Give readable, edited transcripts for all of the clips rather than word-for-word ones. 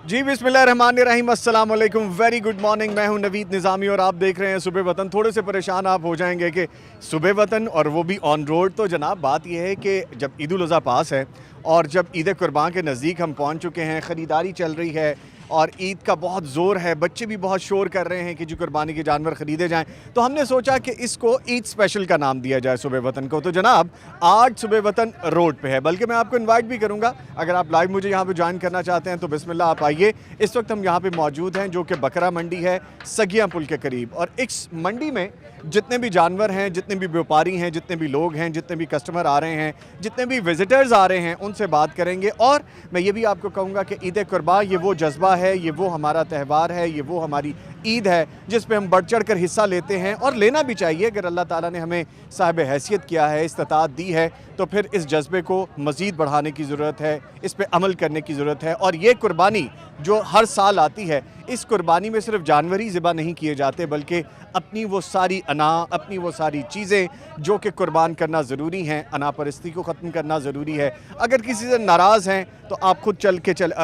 जी बिस्मिल्लाहिर्रहमानिर्रहीम, अस्सलाम वालेकुम, वेरी गुड मॉर्निंग। मैं हूं नवीद निज़ामी और आप देख रहे हैं सुबह वतन। थोड़े से परेशान आप हो जाएंगे कि सुबह वतन और वो भी ऑन रोड। तो जनाब बात यह है कि जब ईद उल अज़हा पास है और जब ईद कुर्बान के नज़दीक हम पहुंच चुके हैं, ख़रीदारी चल रही है और ईद का बहुत ज़ोर है, बच्चे भी बहुत शोर कर रहे हैं कि जो कुर्बानी के जानवर ख़रीदे जाएँ, तो हमने सोचा कि इसको ईद स्पेशल का नाम दिया जाए सुबह वतन को। तो जनाब आज सुबह वतन रोड पे है, बल्कि मैं आपको इनवाइट भी करूंगा, अगर आप लाइव मुझे यहाँ पे ज्वाइन करना चाहते हैं तो बिस्मिल्लाह आप आइए। इस वक्त हम यहाँ पे मौजूद हैं जो कि बकरा मंडी है सगिया पुल के करीब, और इस मंडी में जितने भी जानवर हैं, जितने भी व्यापारी हैं, जितने भी लोग हैं, जितने भी कस्टमर आ रहे हैं, जितने भी विजिटर्स आ रहे हैं, उनसे बात करेंगे। और मैं ये भी आपको कहूँगा कि ईद कुर्बान ये वो जज्बा है, ये वो हमारा त्यौहार है, ये वो हमारी ईद है जिस पे हम बढ़ चढ़ कर हिस्सा लेते हैं और लेना भी चाहिए। अगर अल्लाह ताला ने हमें साहिब हैसियत किया है, इस्तिताअत दी है, तो फिर इस जज्बे को मज़ीद बढ़ाने की ज़रूरत है, इस पे अमल करने की ज़रूरत है। और ये कुर्बानी जो हर साल आती है, इस कुर्बानी में सिर्फ जानवर ही ज़िबा नहीं किए जाते, बल्कि अपनी वो सारी अना, अपनी वो सारी चीज़ें जो कि कुर्बान करना ज़रूरी हैं। अनापरस्ती को ख़त्म करना ज़रूरी है। अगर किसी से नाराज़ हैं तो आप खुद चल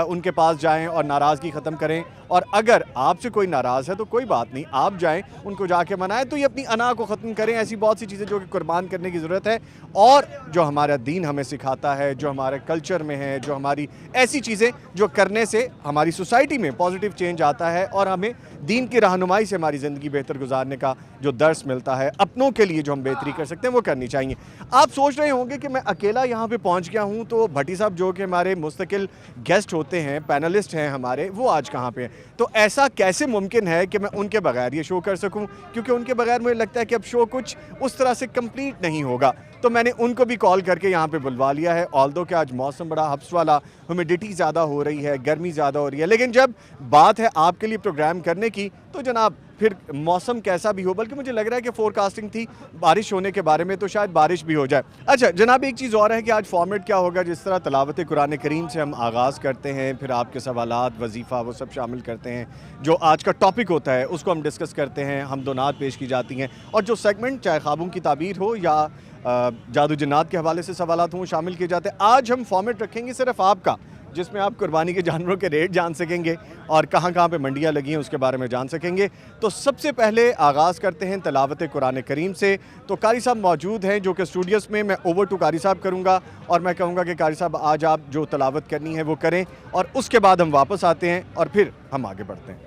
उनके पास जाएं और नाराज़गी ख़त्म करें, और अगर आपसे कोई नाराज़ है तो कोई बात नहीं, आप जाएं उनको जाके मनाएं। तो ये अपनी अना को ख़त्म करें। ऐसी बहुत सी चीज़ें जो कि कुर्बान करने की ज़रूरत है, और जो हमारा दीन हमें सिखाता है, जो हमारे कल्चर में है, जो हमारी ऐसी चीज़ें जो करने से हमारी सोसाइटी में पॉजिटिव चेंज आता है और हमें दीन की रहनुमाई से हमारी ज़िंदगी बेहतर गुजारने का जो दर्स मिलता है, अपनों के लिए जो हम बेहतरी कर सकते हैं वो करनी चाहिए। आप सोच रहे होंगे कि मैं अकेला यहाँ पे पहुँच गया हूँ, तो भट्टी साहब जो कि हमारे मुस्तकिल गेस्ट होते हैं, पैनलिस्ट हैं हमारे, वो आज कहाँ पे हैं? तो ऐसा कैसे मुमकिन है कि मैं उनके बगैर ये शो कर सकूं? क्योंकि उनके बगैर मुझे लगता है कि अब शो कुछ उस तरह से कंप्लीट नहीं होगा। तो मैंने उनको भी कॉल करके यहाँ पे बुलवा लिया है। ऑल्दो कि आज मौसम बड़ा हब्स वाला, ह्यूमिडिटी ज़्यादा हो रही है, गर्मी ज़्यादा हो रही है, लेकिन जब बात है आपके लिए प्रोग्राम करने की, तो जनाब फिर मौसम कैसा भी हो, बल्कि मुझे लग रहा है कि फोरकास्टिंग थी बारिश होने के बारे में, तो शायद बारिश भी हो जाए। अच्छा जनाब, एक चीज़ और है कि आज फॉर्मेट क्या होगा, जिस तरह तलावत कुरान करीम से हम आगाज़ करते हैं, फिर आपके सवालात, वजीफ़ा, वो सब शामिल करते हैं। जो आज का टॉपिक होता है उसको हम डिस्कस करते हैं, हमदोनात पेश की जाती हैं, और जो सेगमेंट चाहे ख्वाबों की ताबीर हो या जादू जन्नात के हवाले से सवालात हों, शामिल किए जाते हैं। आज हम फॉर्मेट रखेंगे सिर्फ आपका, जिसमें आप कुर्बानी के जानवरों के रेट जान सकेंगे और कहाँ कहाँ पे मंडियाँ लगी हैं उसके बारे में जान सकेंगे। तो सबसे पहले आगाज़ करते हैं तलावत कुरान करीम से। तो कारी साहब मौजूद हैं जो कि स्टूडियोज़ में, मैं ओवर टू कारी साहब करूँगा और मैं कहूँगा कि कारी साहब आज आप जो तलावत करनी है वो करें, और उसके बाद हम वापस आते हैं और फिर हम आगे बढ़ते हैं।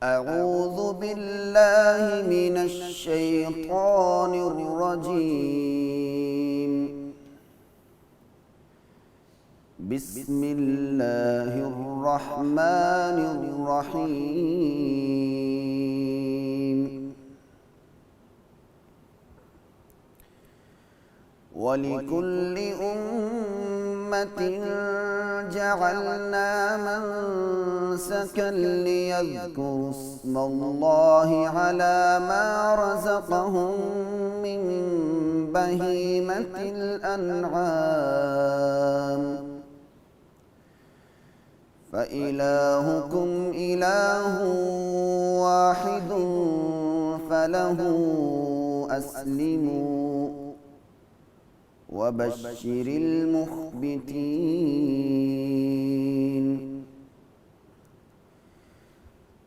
अऊज़ु बिल्लाहि मिनश शैतानिर रजीम। बिस्मिल्लाहिर रहमानिर रहीम। वलिकुल्लि उम्मतिन जअलना मनसकन लियज़कुरु इस्मल्लाहि अला मा रज़क़हुम मिन बहीमतिल अन्आम फ़इलाहुकुम इलाहुन वाहिदुन फ़लहु अस्लिमू वबश्शिरिल मुख़्बितीन।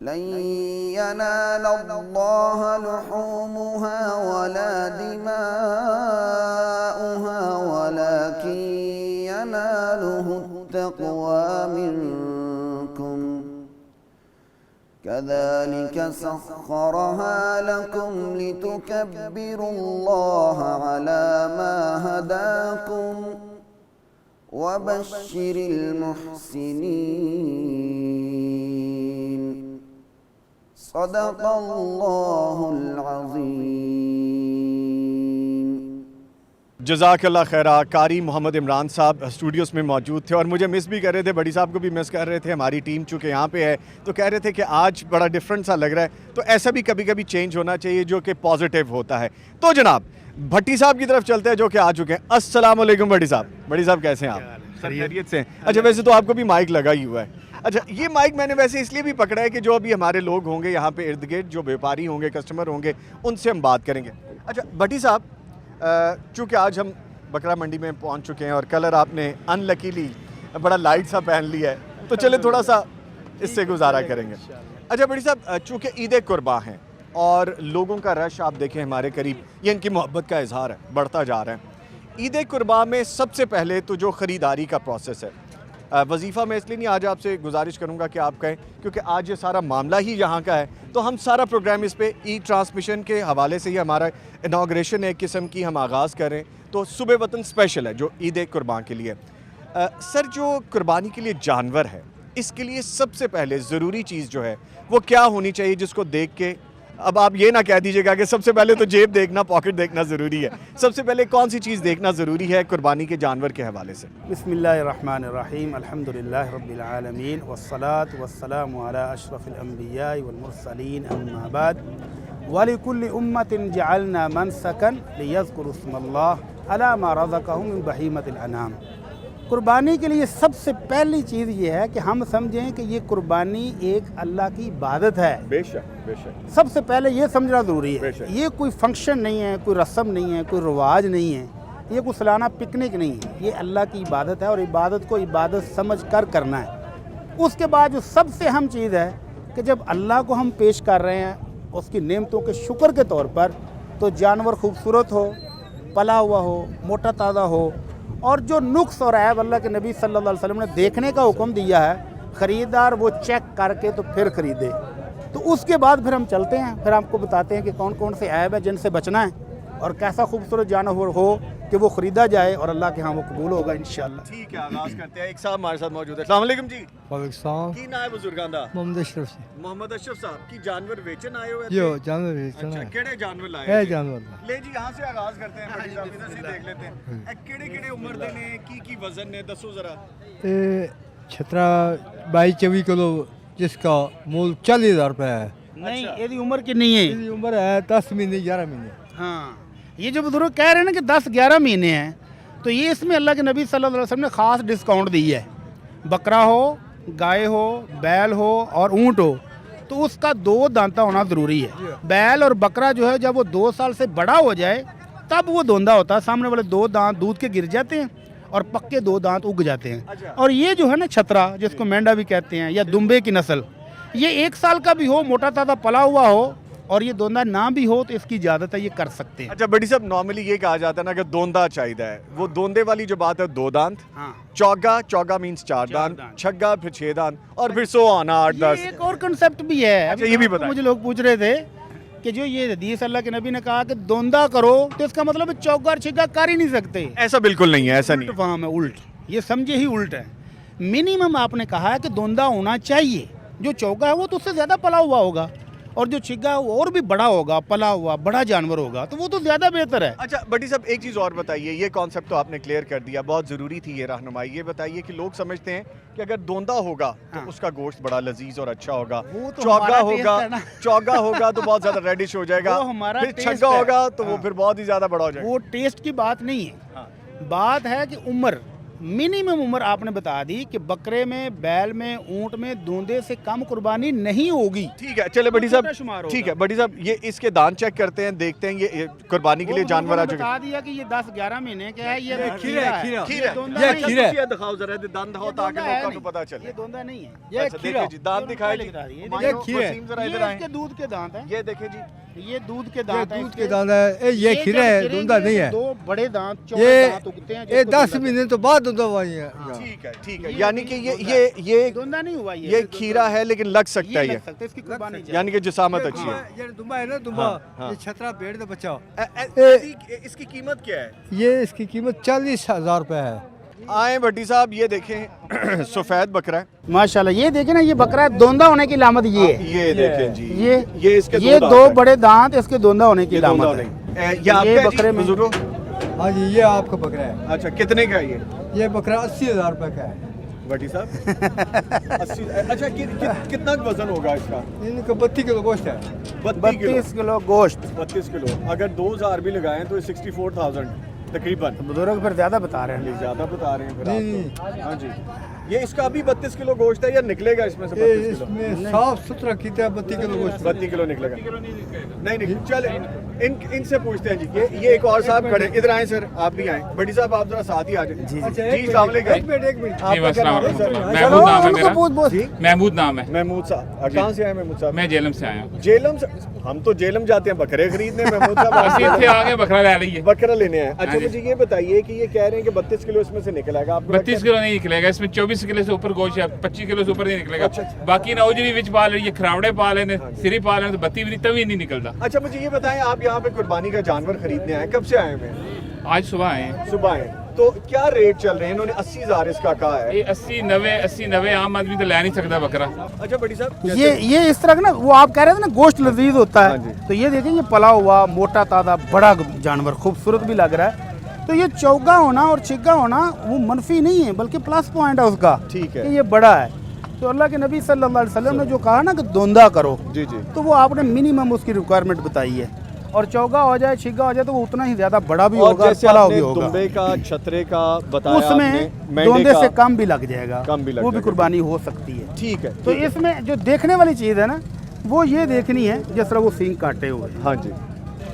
लन यनाल अल्लाह लुहूमुहा वला दिमाउहा वलाकिन यनालुहु तक़वा मिनकुम कज़ालिक सख़्ख़रहा लकुम लितुकब्बिरुल्लाह अला मा हदाकुम वबश्शिरिल मुहसिनीन सदक़ल्लाहुल अज़ीम। जज़ाकल्लाह खैरा। कारी मोहम्मद इमरान साहब स्टूडियोज़ में मौजूद थे और मुझे मिस भी कर रहे थे, बड़ी साहब को भी मिस कर रहे थे। हमारी टीम चूँकि यहाँ पे है तो कह रहे थे कि आज बड़ा डिफरेंट सा लग रहा है, तो ऐसा भी कभी कभी चेंज होना चाहिए जो कि पॉजिटिव होता है। तो जनाब भट्टी साहब की तरफ चलते हैं जो कि आ चुके हैं। अस्सलाम वालेकुम भट्टी साहब। भट्टी साहब कैसे हैं आप? खैरियत से हैं? अच्छा, वैसे तो आपको भी माइक लगा ही हुआ है। अच्छा, ये माइक मैंने वैसे इसलिए भी पकड़ा है कि जो अभी हमारे लोग होंगे यहाँ पे इर्द गिर्द, जो व्यापारी होंगे, कस्टमर होंगे, उनसे हम बात करेंगे। अच्छा भट्टी साहब, चूँकि आज हम बकरा मंडी में पहुंच चुके हैं और कलर आपने अनलकीली बड़ा लाइट सा पहन लिया है, तो चले थोड़ा सा इससे गुजारा करेंगे। अच्छा भट्टी साहब, चूँकि ईद कुर्बान है और लोगों का रश आप देखें हमारे करीब, ये इनकी मोहब्बत का इजहार है, बढ़ता जा रहा है। ईद कुर्बान में सबसे पहले तो जो ख़रीदारी का प्रोसेस है, वजीफ़ा में इसलिए नहीं आज आपसे गुजारिश करूंगा कि आप कहें, क्योंकि आज ये सारा मामला ही यहाँ का है, तो हम सारा प्रोग्राम इस पे ई ट्रांसमिशन के हवाले से ही हमारा इनाग्रेशन एक किस्म की हम आगाज़ करें। तो सुबह वतन स्पेशल है जो ईद कुर्बान के लिए। सर, जो कुर्बानी के लिए जानवर है, इसके लिए सबसे पहले ज़रूरी चीज़ जो है वो क्या होनी चाहिए, जिसको देख के अब आप ये ना कह दीजिएगा कि सबसे पहले तो जेब देखना, पॉकेट देखना ज़रूरी है। सबसे पहले कौन सी चीज़ देखना ज़रूरी है कुर्बानी के जानवर के हवाले से? बिस्मिल्लाहिर्रहमानिर्रहीम, अल्हम्दुलिल्लाहि रब्बिल आलमीन, वस्सलातु वस्सलामु अला अशरफिल अंबिया वल मुरसलीन, अम्मा बाद, वलिकुल्लि उम्मतिन जअलना मनसकन लियज़कुरु इस्मल्लाह अला मा रज़क़हुम मिन बहीमतिल अनाम। कुर्बानी के लिए सबसे पहली चीज़ ये है कि हम समझें कि ये कुर्बानी एक अल्लाह की इबादत है। बेशक बेशक, सबसे पहले ये समझना ज़रूरी है। बेशक। ये कोई फंक्शन नहीं है, कोई रस्म नहीं है, कोई रिवाज नहीं है, ये कोई सालाना पिकनिक नहीं है। ये अल्लाह की इबादत है और इबादत को इबादत समझ कर करना है। उसके बाद जो सबसे अहम चीज़ है कि जब अल्लाह को हम पेश कर रहे हैं उसकी नेमतों के शुक्र के तौर पर, तो जानवर खूबसूरत हो, पला हुआ हो, मोटा ताज़ा हो, और जो नुक्स और ऐब अल्लाह के नबी सल्लल्लाहु अलैहि वसल्लम ने देखने का हुक्म दिया है, ख़रीदार वो चेक करके तो फिर ख़रीदे। तो उसके बाद फिर हम चलते हैं, फिर आपको बताते हैं कि कौन कौन से ऐब है जिनसे बचना है और कैसा खूबसूरत जानवर हो कि वो ख़रीदा जाए और अल्लाह के यहाँ वो कबूल होगा इंशाअल्लाह। ठीक है, आगाज़ करते हैं। एक साहब हमारे साथ मौजूद है। अस्सलाम वालेकुम जी। पाकिस्तान की ना है बुजुर्गां दा? मोहम्मद अशरफ से मोहम्मद अशरफ साहब की जानवर बेचन आए हुए यो थे? जानवर बेचना अच्छा, है केड़े जानवर लाए है थे? जानवर ले जी, यहाँ से आगाज़ करते हैं। बड़ी साहब इधर से देख लेते हैं। केड़े केड़े उम्र दे ने, की वजन ने, दसो जरा। ये 17-22 किलो जिसका मूल 40,000 रुपये है। नहीं, इसकी उम्र कितनी है? इसकी उम्र है 10 महीने 11 महीने। हाँ, ये जो बुजुर्ग कह रहे हैं ना कि 10-11 महीने हैं, तो ये इसमें अल्लाह के नबी सल्लल्लाहु अलैहि वसल्लम ने ख़ास डिस्काउंट दी है। बकरा हो, गाय हो, बैल हो और ऊँट हो, तो उसका 2 दांता होना ज़रूरी है। बैल और बकरा जो है जब वो 2 साल से बड़ा हो जाए तब वो दोंदा होता है। सामने वाले 2 दांत दूध के गिर जाते हैं और पक्के 2 दांत उग जाते हैं। और ये जो है ना छतरा, जिसको मेंढा भी कहते हैं, या दुम्बे की नस्ल, ये 1 साल का भी हो, मोटा ताज़ा पला हुआ हो और ये दोंदा ना भी हो, तो इसकी इजाज़त है, ये कर सकते हैं। अच्छा बड़ी साहब, नॉर्मली ये कहा जाता है ना कि दोंदा चाहिए है, वो दोंदे वाली जो बात है 2 दांत, हाँ, चौगा मींस 4 दांत, छग्गा फिर 6 दांत और फिर 100 आना 8-10। ये एक और कंसेप्ट भी है। अच्छा, ये भी बताएं। मुझे लोग पूछ रहे थे कि जो ये हदीस अल्लाह के नबी ने कहा कि दोंदा करो, तो इसका मतलब है चौगा और छिग्गा कर ही नहीं सकते। ऐसा बिल्कुल नहीं है, ऐसा नहीं उल्ट फहम है, उल्ट, ये समझे ही उल्ट है। मिनिमम आपने कहा है कि दोंदा होना चाहिए। जो चौगा है वो तो उससे ज़्यादा पला हुआ होगा, और जो छिग्गा है वो और भी बड़ा होगा, पला हुआ बड़ा जानवर होगा, तो वो तो ज़्यादा बेहतर है। अच्छा बड़ी साहब, एक चीज़ और बताइए, ये कॉन्सेप्ट तो आपने क्लियर कर दिया, बहुत ज़रूरी थी ये रहनुमाई। ये बताइए कि लोग समझते हैं कि अगर दोंदा होगा तो हाँ, उसका गोश्त बड़ा लजीज और अच्छा होगा, वो तो चौगा हमारा होगा, टेस्ट है ना। चौगा होगा तो बहुत ज़्यादा रेडिश हो जाएगा, वो हमारा फिर टेस्ट छग्गा है। होगा तो वो हाँ। फिर बहुत ही ज़्यादा बड़ा हो जाएगा। वो टेस्ट की बात नहीं है, हाँ। बात है कि उम्र, मिनिमम उम्र आपने बता दी कि बकरे में, बैल में, ऊंट में दूंदे से कम कुर्बानी नहीं होगी। ठीक है, चले बड़ी छोटा शुमार साहब, होगा। ठीक है बड़ी साहब, ये इसके दांत चेक करते हैं, देखते हैं ये कुर्बानी के लिए जानवर आ चुके बता दिया कि ये 10-11 महीने का है, ये खीरा है, खीरा। खीरा ये दोंदा ये नहीं है। खीरा है। ये दिखाओ जरा, दांत दिखाओ ताकि दोंदा है लोगों को नहीं। पता चले। ये दोंदा नहीं है, ये अच्छा, खीरा। देखिए जी, दांत दिखाए जी। ये मायूं, खीरा है। वसीम जरा ये इधर आए। इसके दूध के दांत हैं, ये देखे जी, ये दूध के ये दांत हैं दूध इसके। के दांत है, ये खीरा जब है, गिरेंगे दूंदा नहीं है। तो दो बड़े दांत, चौड़े ये दांत उगते हैं, ये जिसको 10 दूंदा महीने तो बाद दूंदा हुआ है। ठीक है, ठीक ये है, यानी कि नहीं ये ये दूंदा नहीं हुआ ये खीरा है लेकिन लग सकता है लग ये, सकता है, इसकी कुर्बानी चाहिए। यानी कि जिसामत अच्छी है। ये दुम्बा है ना, दुम्बा, हाँ। ये छतरा पेड़ का बच्चा। इसकी कीमत क्या है? ये इसकी कीमत 40,000 रुपए है। आए भट्टी साहब, ये देखें सफेद बकरा है, माशाल्लाह, ये देखे ना, ये बकरा दोंदा होने की लामत ये है। ये देखें जी, ये इसके ये दांत दो हैं। बड़े दांत इसके दोंदा होने की ये दोनों लामत है। नहीं। ये आपका है बकरे जी, में- बुजुर्गों? हाँ जी, ये आपका बकरा है। अच्छा, कितने का है ये ये बकरा 80,000 रुपए का है। भट्टी साहब? 80। अच्छा, कितना वजन होगा इसका? इनका 32 किलो गोश्त है। 32 किलो गोश्त। 32 किलो। अगर 2000 भी लगाएं तो 64,000 तकरीबन। बुजुर्ग फिर ज्यादा बता रहे हैं। ये ज्यादा बता रहे हैं फिर नहीं, आप तो। हाँ जी, ये इसका भी 32 किलो गोश्त है या निकलेगा इसमें से 32 किलो? इसमें साफ सुथरा कीता 32 किलो गोश्त। 32 किलो निकलेगा? नहीं, चले इनसे पूछते हैं जी। ये एक और साहब खड़े, इधर आए सर, आप भी आए। बड़ी साहब, आप जरा साथ ही आ जाए। जी, अच्छा, अस्सलाम वालेकुम। एक मिनट। आपका क्या नाम है सर? महमूद नाम है उनको मेरा। पूछ पूछ। जी, महमूद नाम है। महमूद साहब। कहाँ से आए महमूद साहब? मैं जेलम से आया हूँ। जेलम से? हम तो जेलम जाते हैं बकरे खरीदने, महमूद साहब आप बस इतने आगे बकरा ले रही है। बकरा लेने आए। अच्छा, हाँ जी। मुझे ये बताइए कि ये कह रहे हैं कि 32 किलो इसमें से निकलेगा, आपको 32 किलो नहीं निकलेगा, इसमें 24 किलो से ऊपर गोश्त है, 25 किलो से ऊपर नहीं निकलेगा। बाकी ना उजरी विच पा ले, खरावड़े पा लेने, सिरी पा लेने, तो 32 भी तभी नहीं निकलता। अच्छा, मुझे ये बताएं, आप यहाँ पे कुर्बानी का जानवर खरीदने आए, कब से आए हुए हैं? आज सुबह आए हैं। सुबह आए। तो क्या रेट चल रहे हैं? इन्होंने 80,000 इसका कहा है। ये 80-90 आम आदमी तो ले नहीं सकता बकरा। अच्छा बड़ी साहब, ये इस तरह का ना, वो आप कह रहे थे ना गोश्त लजीज होता हाँ है, जी। तो ये देखिए, ये पला हुआ मोटा ताजा बड़ा जानवर, खूबसूरत भी लग रहा है। तो ये चौगा होना और छिग्गा होना वो मनफी नहीं है, बल्कि प्लस पॉइंट है उसका, ठीक है। कि ये बड़ा है। तो अल्लाह के नबी सल्लल्लाहु अलैहि वसल्लम ने जो कहा ना कि दोंदा करो, जी जी, तो वो आपने मिनिमम उसकी रिक्वायरमेंट बताई है। और चौगा हो जाए, छिग्गा हो जाए, तो वो उतना ही ज्यादा बड़ा भी और होगा, जैसे पला आपने भी होगा। दुम्बे का, छतरे का बताया, उसमें आपने मेंढे दोंदे से का, कम भी लग जाएगा, कम भी लग वो भी जाएगा। कुर्बानी हो सकती है। ठीक है। तो ठीक है। इसमें जो देखने वाली चीज़ है ना, वो ये देखनी है जिस तरह वो सींग काटे हुए हैं। हाँ जी।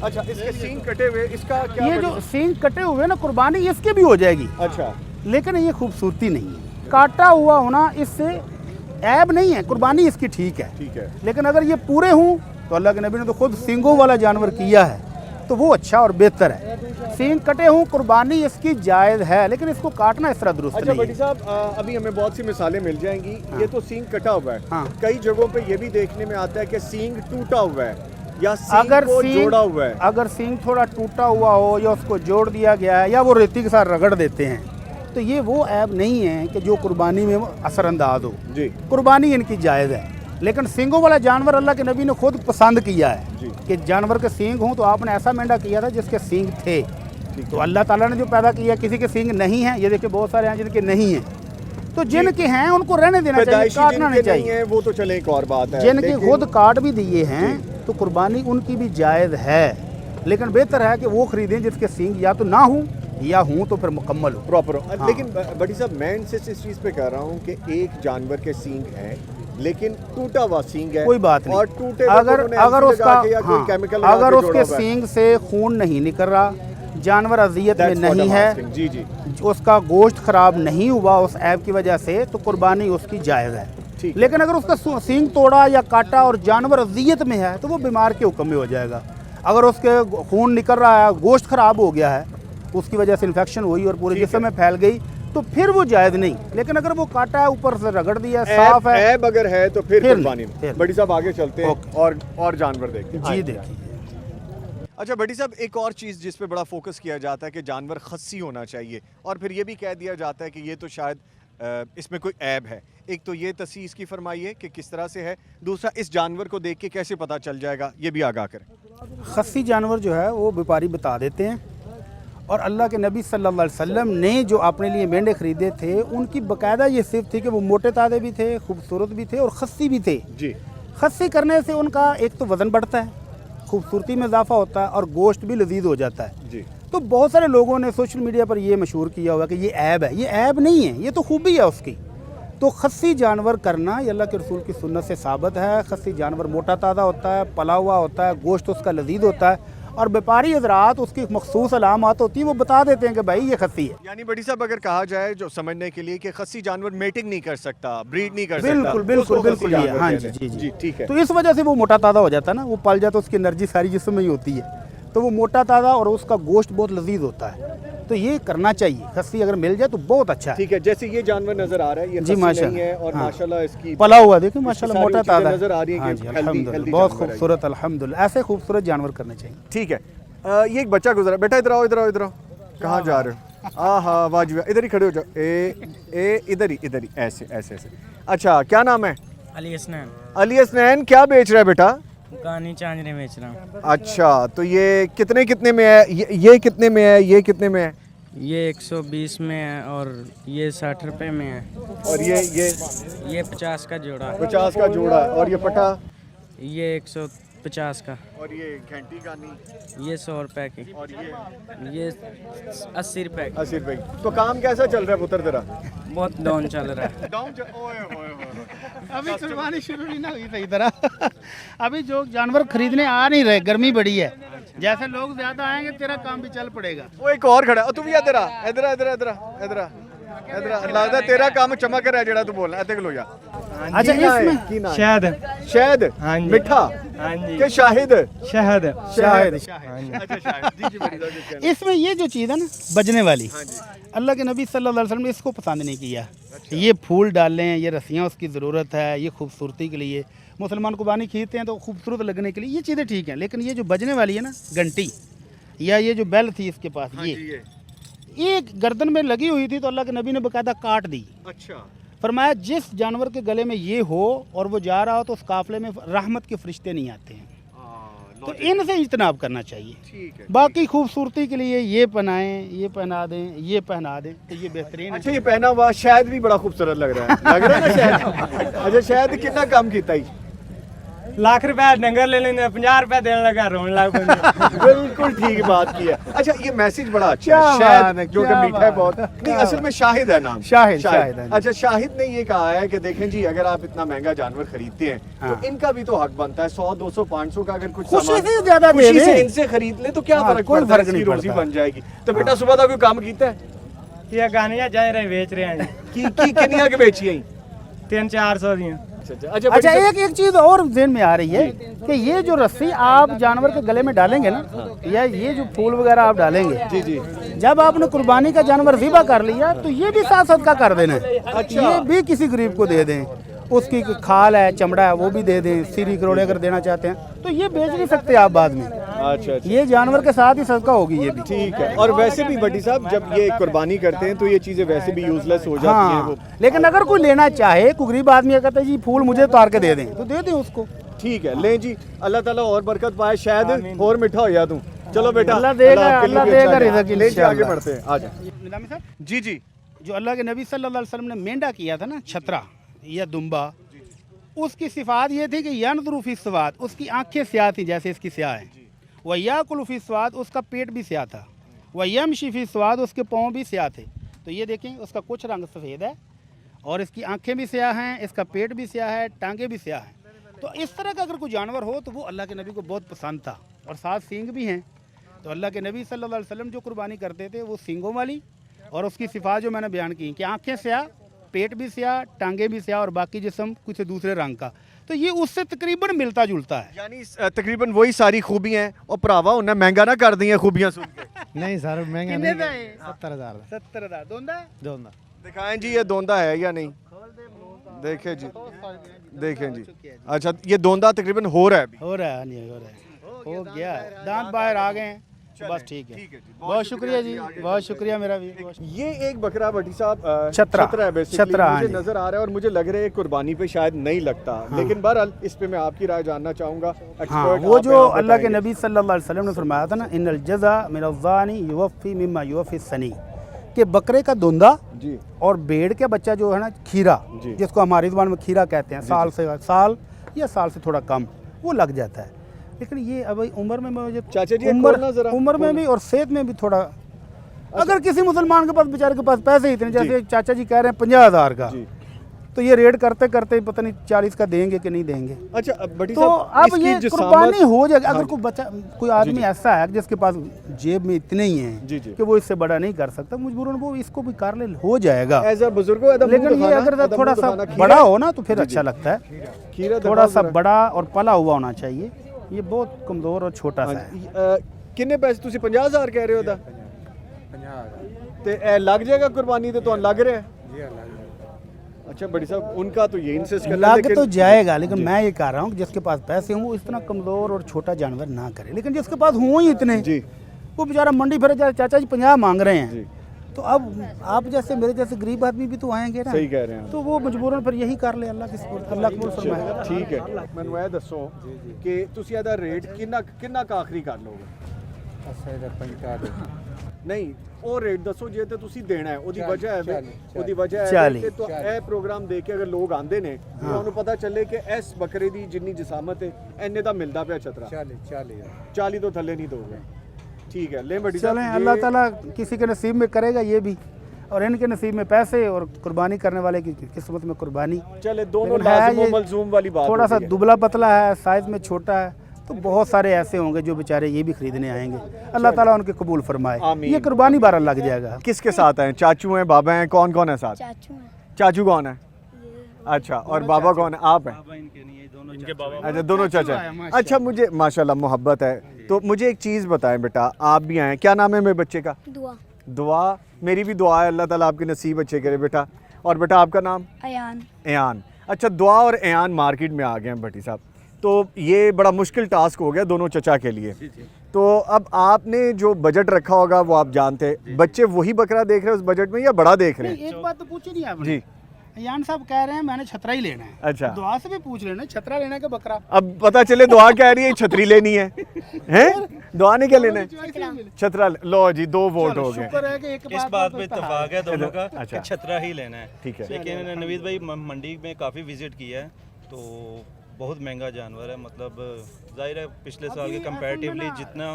अच्छा, इसके सींग कटे हुए, इसका क्या ये जो सींग कटे हुए ना, कुर्बानी इसकी भी हो जाएगी, अच्छा, लेकिन ये खूबसूरती नहीं है। काटा हुआ होना इससे ऐब नहीं है, कुर्बानी इसकी ठीक है। ठीक है। लेकिन अगर ये पूरे हों, तो अल्लाह के नबी ने तो खुद सींगों वाला जानवर किया है, तो वो अच्छा और बेहतर है। सींग कटे हों, कुर्बानी इसकी जायज़ है, लेकिन इसको काटना इस तरह दुरुस्त अच्छा नहीं बड़ी है। साहब, अभी हमें बहुत सी मिसालें मिल जाएंगी। ये तो सींग कटा हुआ है, हाँ। कई जगहों पे ये भी देखने में आता है कि सींग टूटा हुआ है या सींग अगर को सींग जोड़ा हुआ है। अगर सींग थोड़ा टूटा हुआ हो या उसको जोड़ दिया गया है या वो रेती के साथ रगड़ देते हैं, तो ये वो ऐब नहीं है कि जो कुर्बानी में असरअंदाज हो। जी कुर्बानी इनकी जायज़ है, लेकिन सींगों वाला जानवर अल्लाह के नबी ने खुद पसंद किया है जी। कि जानवर के सींग हों। तो आपने ऐसा मेंढा किया था जिसके सींग थे। तो अल्लाह ताला ने जो पैदा किया, किसी के सींग नहीं है, ये देखिए बहुत सारे हैं जिनके नहीं हैं, तो जिनके हैं उनको रहने देना चाहिए, पैदाइशी काटना नहीं जिनके नहीं चाहिए। है वो तो चले एक और बात है, जिनके लेकिन- खुद काट भी दिए हैं, तो कुर्बानी उनकी भी जायज़ है, लेकिन बेहतर है कि वो खरीदें जिसके सींग या तो ना हो या हूँ तो फिर मुकम्मल हो। प्रॉपर हो। हाँ। लेकिन बड़ी साहब, मैं इनसे इस चीज़ पे कह रहा हूँ कि एक जानवर के सींग हैं लेकिन टूटा हुआ सींग है, कोई बात नहीं। और टूटे अगर अगर उसका कोई हाँ, केमिकल अगर उसके सींग से खून नहीं निकल रहा, जानवर अजियत में नहीं है, जी जी, उसका गोश्त खराब नहीं हुआ उस ऐब की वजह से, तो कुर्बानी उसकी जायज़ है। ठीक है। लेकिन अगर उसका सींग तोड़ा या काटा और जानवर अजियत में है, तो वो बीमार के हुक्म में हो जाएगा। अगर उसके खून निकल रहा है, गोश्त खराब हो गया है, उसकी वजह से इन्फेक्शन हुई और पूरे जिस्म में फैल गई, तो फिर वो जायज़ नहीं। लेकिन अगर वो काटा है, ऊपर से रगड़ दिया, साफ है, ऐब अगर है तो फिर फिर कुर्बानी नहीं, नहीं। फिर बड़ी साहब आगे चलते हैं ओके। और जानवर देखते हैं। जी आइए। देखिए। अच्छा बड़ी साहब, एक और चीज़ जिस पे बड़ा फोकस किया जाता है कि जानवर खस्सी होना चाहिए, और फिर ये भी कह दिया जाता है कि ये तो शायद इसमें कोई ऐब है। एक तो ये तसीस की फरमाइए कि किस तरह से है, दूसरा इस जानवर को देख के कैसे पता चल जाएगा, ये भी आगाह करें। खस्सी जानवर जो है वो व्यापारी बता देते हैं, और अल्लाह के नबी सल्लल्लाहु अलैहि वसल्लम ने जो अपने लिए मेंढे खरीदे थे, उनकी बाकायदा ये सिर्फ थी कि वो मोटे ताज़े भी थे, खूबसूरत भी थे और खस्सी भी थे। जी खस्सी करने से उनका एक तो वज़न बढ़ता है, खूबसूरती में इजाफा होता है और गोश्त भी लजीज हो जाता है। जी, तो बहुत सारे लोगों ने सोशल मीडिया पर ये मशहूर किया हुआ कि ये ऐब है। ये ऐब नहीं है, ये तो खूबी है उसकी। तो खस्सी जानवर करना ये अल्लाह के रसूल की सुन्नत से साबित है। खस्सी जानवर मोटा ताज़ा होता है, पला हुआ होता है, गोश्त उसका लजीज होता है, और व्यापारी हजरात उसकी मखसूस अलामत होती है, वो बता देते हैं कि भाई ये खस्सी है। यानी बड़ी साहब अगर कहा जाए जो समझने के लिए कि खस्सी जानवर मेटिंग नहीं कर सकता, ब्रीड नहीं कर सकता, बिल्कुल बिल्कुल उसको खस्सी बिल्कुल ये जानवर हाँ कहते जी हैं। जी जी ठीक है। तो इस वजह से वो मोटा ताज़ा हो जाता है ना, वो पल जाता है, उसकी एनर्जी सारी जिस्म में ही होती है, तो वो मोटा ताज़ा और उसका गोश्त बहुत लजीज होता है। तो ये करना चाहिए, खस्सी अगर मिल जाए तो बहुत अच्छा है। ठीक है, जैसे ये जानवर नजर आ रहा है, ये जी खस्सी माशाल्लाह, नहीं है और हाँ। माशाल्लाह इसकी पला हुआ देखिए इसकी माशाल्लाह सारी मोटा चीजें ताज़ा नजर आ रही है हाँ कि जी healthy अल्हम्दुलिल्लाह बहुत जानवर है। खूबसूरत अल्हम्दुलिल्लाह, ऐसे खूबसूरत जानवर करने चाहिए। ठीक है। ये एक बच्चा गुजरा, बेटा इधर आओ इधर आओ इधर आओ, कहाँ जा रहे हो? हाँ वाजी वाह, इधर ही खड़े हो जाओ, इधर ही ऐसे ऐसे ऐसे। अच्छा क्या नाम है? अली हसनैन अली हसनैन, क्या बेच रहा है बेटा? गानी चांजरे बेच रहा हूँ। अच्छा, तो ये कितने में है? ये कितने में है? ये कितने में है? ये 120 में है और ये 60 रुपए में है। और ये ये 50 का जोड़ा है। 50 का जोड़ा है। और ये पटा? ये 150 का। और ये घंटी गानी? ये 100 रुपए की। और ये 80 रुपए की। 80 रुपए की। तो काम कैसा चल रहा है पुत्र तेरा? बहुत डाउन चल रहा है। अभी कुर्बानी शुरू नहीं ना हुई सही तरह अभी जो जानवर खरीदने आ नहीं रहे, गर्मी बड़ी है, जैसे लोग ज्यादा आएंगे तेरा काम भी चल पड़ेगा। वो एक और खड़ा है, तू भी इधर आ, इधर आ, इधर आ, इधर आ, इधर आ, इधर आ। लगता है तेरा काम चमक रहा है जेड़ा तू बोलना है, इधर लो जा। अच्छा इसमें शहद शहद हाँ जी। मिठा हाँ जी के शाहिद? शहद शायद अच्छा शाहिद। इसमें ये जो चीज़ है ना बजने वाली, अल्लाह के नबी सल्लल्लाहु अलैहि वसल्लम ने इसको पसंद नहीं किया। ये फूल डालें, ये रस्सियाँ उसकी ज़रूरत है, ये खूबसूरती के लिए मुसलमान कुर्बानी खींचते हैं तो खूबसूरत लगने के लिए ये चीज़ें ठीक हैं, लेकिन ये जो बजने वाली है ना घंटी या ये जो बेल थी इसके पास, ये गर्दन में लगी हुई थी तो अल्लाह के नबी ने बाकायदा काट दी। अच्छा, फरमाया जिस जानवर के गले में ये हो और वो जा रहा हो तो उस काफले में रहमत के फरिश्ते नहीं आते हैं, तो इनसे इज्तनाब करना चाहिए। ठीक है। बाकी खूबसूरती के लिए ये पहनाएं, ये पहना दें, ये पहना दें तो ये बेहतरीन है। अच्छा, ये पहना हुआ शहद भी बड़ा खूबसूरत लग रहा है, लग रहा है ना शहद? अच्छा, शहद कितना काम किया ही? लाख रुपया डंगर ले लेने 50 रुपया देने लगा, रोने लगा। बिल्कुल ठीक बात की है। अच्छा, ये मैसेज बड़ा अच्छा क्या है, बात है, शहद जो कि क्या मीठा है बात बहुत। है, नहीं, क्या असल में शाहिद है नाम। शाहिद है। अच्छा, शाहिद ने ये कहा है कि देखें जी, अगर आप इतना महंगा जानवर खरीदते हैं हाँ। तो इनका भी तो हक बनता है। 100 200 500 का अगर कुछ खुशी सामान से ज्यादा दे खुशी से दें। इनसे खरीद ले तो क्या हाँ, फर्क कोई पड़ता है, फर्क इसकी नहीं रोजी पड़ता। बन जाएगी। तो बेटा सुबह का कोई काम कीता है ये गानियाँ जा रहे बेच रहे हैं की कितनी के बेची है? 300-400 दी। अच्छा, अच्छा एक चीज़ और ज़हन में आ रही है कि ये जो रस्सी आप जानवर के गले में डालेंगे ना, या ये जो फूल वगैरह आप डालेंगे, जी जी, जब आपने कुर्बानी का जानवर ज़िबा कर लिया तो ये भी साथ सदका कर देना है। अच्छा। ये भी किसी गरीब को दे दें, उसकी खाल है, चमड़ा है, वो भी दे दें। सीरी करोड़े अगर देना चाहते हैं तो ये बेच नहीं सकते आप बाद में, अच्छा अच्छा, ये जानवर के साथ ही सदका होगी ये भी। ठीक है। और वैसे भी बड़ी साहब जब ये कुर्बानी करते हैं तो ये चीजें वैसे भी यूजलेस हो जाती हैं वो। हाँ, लेकिन अगर कोई लेना चाहे, कोई गरीब आदमी कहता है जी फूल मुझे उतार के दे दें तो दे दें उसको। ठीक है, ले जी, अल्लाह ताला और बरकत पाए, शायद और मिठा हो या तू। चलो बेटा, अल्लाह देगा, आपके लिए अल्लाह भी देगा अच्छा रिज़्क़ करे। ले जी, आगे इंशाअल्लाह। बढ़ते हैं, आ जा। निज़ामी साहब, जी जी, जो अल्लाह के नबी सल्लल्लाहु अलैहि वसल्लम ने मेंढा किया था ना, छतरा या दुम्बा, उसकी सिफात ये थी कि यनज़ुरु स्वाद, उसकी आंखें स्याह थी जैसे इसकी स्याह है। वह याकुलु फी स्वाद, उसका पेट भी स्याह था। वह यमशी फी स्वाद, उसके पाँव भी स्याह थे। तो ये देखें, उसका कुछ रंग सफ़ेद है और इसकी आंखें भी स्याह हैं, इसका पेट भी स्याह है, टांगे भी स्याह हैं। तो इस तरह का अगर कोई जानवर हो तो वो अल्लाह के नबी को बहुत पसंद था। और साथ सींग भी हैं, तो अल्लाह के नबी सल्लल्लाहु अलैहि वसल्लम जो कुर्बानी करते थे वो सींगों वाली, और उसकी सिफात जो मैंने बयान की कि आंखें स्याह, पेट भी स्याह, टांगे भी स्याह और बाकी जिस्म कुछ दूसरे रंग का। तो ये उससे तकरीबन मिलता जुलता है। यानी तकरीबन वही सारी खूबियां हैं। और भरावा उन्हें महंगा ना कर दी हैं खूबियां सुन के। नहीं सर महंगा कितने नहीं। का है? 70,000 70,000 दोंदा दोनों। दिखाएं जी, ये दोंदा है या नहीं? देखें जी, देखें जी। अच्छा, ये दोंदा तकरीबन हो रहा है अभी। हो रहा है, नहीं हो रहा है, हो गया है, दांत बाहर आ गए हैं, बस ठीक है। बहुत शुक्रिया जी, बहुत शुक्रिया मेरा भी। ये एक बकरा भट्टी साहब छतरा है basically, छतरा, हाँ मुझे जी। नजर आ रहा है और मुझे लग रहा है कुर्बानी पे शायद नहीं लगता, लेकिन बहरहाल इस पे मैं आपकी राय जानना चाहूंगा। हाँ, Expert वो आप जो हैं, आप अल्लाह के बताएंगे। नबी सल्लल्लाहु अलैहि वसल्लम ने फरमाया था ना, इन्नल जज़ा मिनज़्ज़ानी युवफ़ी मिम्मा युवफ़ी सनी, कि बकरे का धुंधा जी और भेड़ के बच्चा जो है ना खीरा, जी। जिसको हमारी ज़ुबान में खीरा कहते हैं, साल या साल से थोड़ा कम वो लग जाता है। लेकिन ये अब उम्र में मुझे चाचा जी, खोलना जरा, उम्र में भी और सेहत में भी थोड़ा, अगर किसी मुसलमान के पास बेचारे के पास पैसे इतने, जैसे चाचा जी कह रहे हैं 50,000 का, जी। तो ये रेड करते करते पता नहीं 40 का देंगे कि नहीं देंगे। अच्छा अब बड़ी तो साहब, अब इसकी ये जिसामत- कुर्बानी हो जाएगी। हाँ अगर जी। कोई बच्चा, कोई आदमी ऐसा है जिसके पास जेब में इतने ही हैं जी, जी। कि वो इससे बड़ा नहीं कर सकता, मजबूरन वो इसको भी कर ले, हो जाएगा। एज अ बुजुर्गों अदब लेकिन मुंह ये दिखाना, अगर अदब थोड़ा मुंह सा दिखाना, बड़ा खीरा- हो ना तो फिर जी, अच्छा जी। लगता है। खीरा थोड़ा दिखाओ सा जरा। बड़ा और पला हुआ होना चाहिए। ये बहुत कमज़ोर और छोटा सा है। किन्ने पैसे तुसी 50,000 कह रहे हो दा? ते ए लग जाएगा कुर्बानी ते तो लग रहा है। अच्छा बड़ी साहब, उनका तो ये इंसिस्ट कर लग तो जाएगा, लेकिन मैं ये कह रहा हूँ कि जिसके पास पैसे हों वो इतना कमज़ोर और छोटा जानवर ना करे। लेकिन जिसके पास हों ही इतने, जी वो बेचारा मंडी फिर जाए, चाचा जी 50 मांग रहे जी। हैं, तो अब आप जैसे मेरे जैसे गरीब आदमी भी तो आएंगे ना, सही कह रहे हैं। तो वो मजबूरन फिर यही कर ले। अल्लाह की सपोर्ट, अल्लाह कबूल फरमाए। ठीक है, मैनू ये दसो कि तुसी ਇਹਦਾ रेट किन्ना किन्ना का आखिरी कर लोगे? नहीं ਉਹ ਰੇਟ ਦੱਸੋ ਜੇ ਤੇ ਤੁਸੀਂ ਦੇਣਾ ਹੈ, ਉਹਦੀ ਵਜ੍ਹਾ ਹੈ, ਉਹਦੀ ਵਜ੍ਹਾ ਹੈ 40 ਕਿ ਇਹ ਪ੍ਰੋਗਰਾਮ ਦੇਖ ਕੇ ਅਗਰ ਲੋਕ ਆਂਦੇ ਨੇ ਤੇ ਉਹਨੂੰ ਪਤਾ ਚੱਲੇ ਕਿ ਇਸ ਬੱਕਰੇ ਦੀ ਜਿੰਨੀ ਜਿਸਾਮਤ ਹੈ ਇੰਨੇ ਦਾ ਮਿਲਦਾ ਪਿਆ ਛਤਰਾ। 40 ਤੋਂ ਥੱਲੇ नहीं दोगे? ठीक है, ले बड़ी चलें, अल्लाह ताला किसी के नसीब में करेगा ये भी, और इनके नसीब में पैसे और कुर्बानी करने वाले की किस्मत में कुर्बानी। चले दोनों लेकिन है लाजिम ये व मलजूम वाली बात थोड़ा सा होती है। दुबला पतला है, साइज़ में छोटा है, तो बहुत सारे ऐसे होंगे जो बेचारे ये भी खरीदने आएंगे। अल्लाह ताला उनके कबूल फरमाए। आमीन। ये कुर्बानी बारह लग जाएगा। किसके साथ हैं? चाचू हैं, बाबा हैं, कौन कौन है साथ? चाचू हैं। चाचू कौन है? अच्छा, और बाबा कौन है? आप हैं? अच्छा, दोनों चाचा हैं। अच्छा, मुझे माशाल्लाह मोहब्बत है। तो मुझे एक चीज़ बताएं बेटा, आप भी आए, क्या नाम है मेरे बच्चे का? दुआ। दुआ, मेरी भी दुआ है अल्लाह ताला आपके नसीब अच्छे करे बेटा। और बेटा आपका नाम? अयान। एयान। अच्छा, दुआ और एयान मार्केट में आ गए हैं भट्टी साहब, तो ये बड़ा मुश्किल टास्क हो गया दोनों चचा के लिए। तो अब आपने जो बजट रखा होगा वो आप जानते हैं, बच्चे वही बकरा देख रहे हैं उस बजट में या बड़ा देख रहे हैं? एक बात तो पूछी नहीं आपने। जी। यान साहब कह रहे हैं मैंने छतरा ही लेना है। अच्छा। दुआ से भी पूछ लेना, छतरा लेना है कि बकरा। अब पता चले दुआ कह रही है छतरी लेनी है, हैं? दुआ ने क्या लेना है? छतरा। लो जी, 2 वोट हो गए। शुक्र है कि एक इस बात पे इत्तेफाक है दोनों का अच्छा। कि छतरा ही लेना है। ठीक है। लेकिन नवीद भाई मंडी में काफ़ी विजिट किया है, तो बहुत महंगा जानवर है। मतलब जाहिर है पिछले साल के कंपैरेटिवली जितना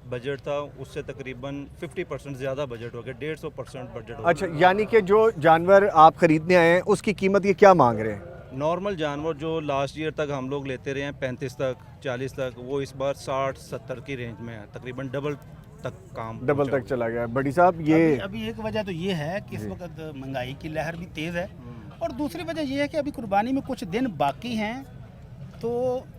बजट था उससे तकरीबन 50% ज़्यादा बजट हो गया, 150% बजट हो गया। अच्छा, यानी कि जो जानवर आप खरीदने आए हैं उसकी कीमत ये क्या मांग रहे हैं? नॉर्मल जानवर जो लास्ट ईयर तक हम लोग लेते रहे हैं 35 तक 40 तक, वो इस बार 60-70 की रेंज में है, तकरीबन डबल तक काम डबल पहुंचा तक चला गया बड़ी साहब। ये अभी एक वजह तो ये है कि इस वक्त महंगाई की लहर भी तेज़ है, और दूसरी वजह ये है कि अभी कुर्बानी में कुछ दिन बाकी हैं, तो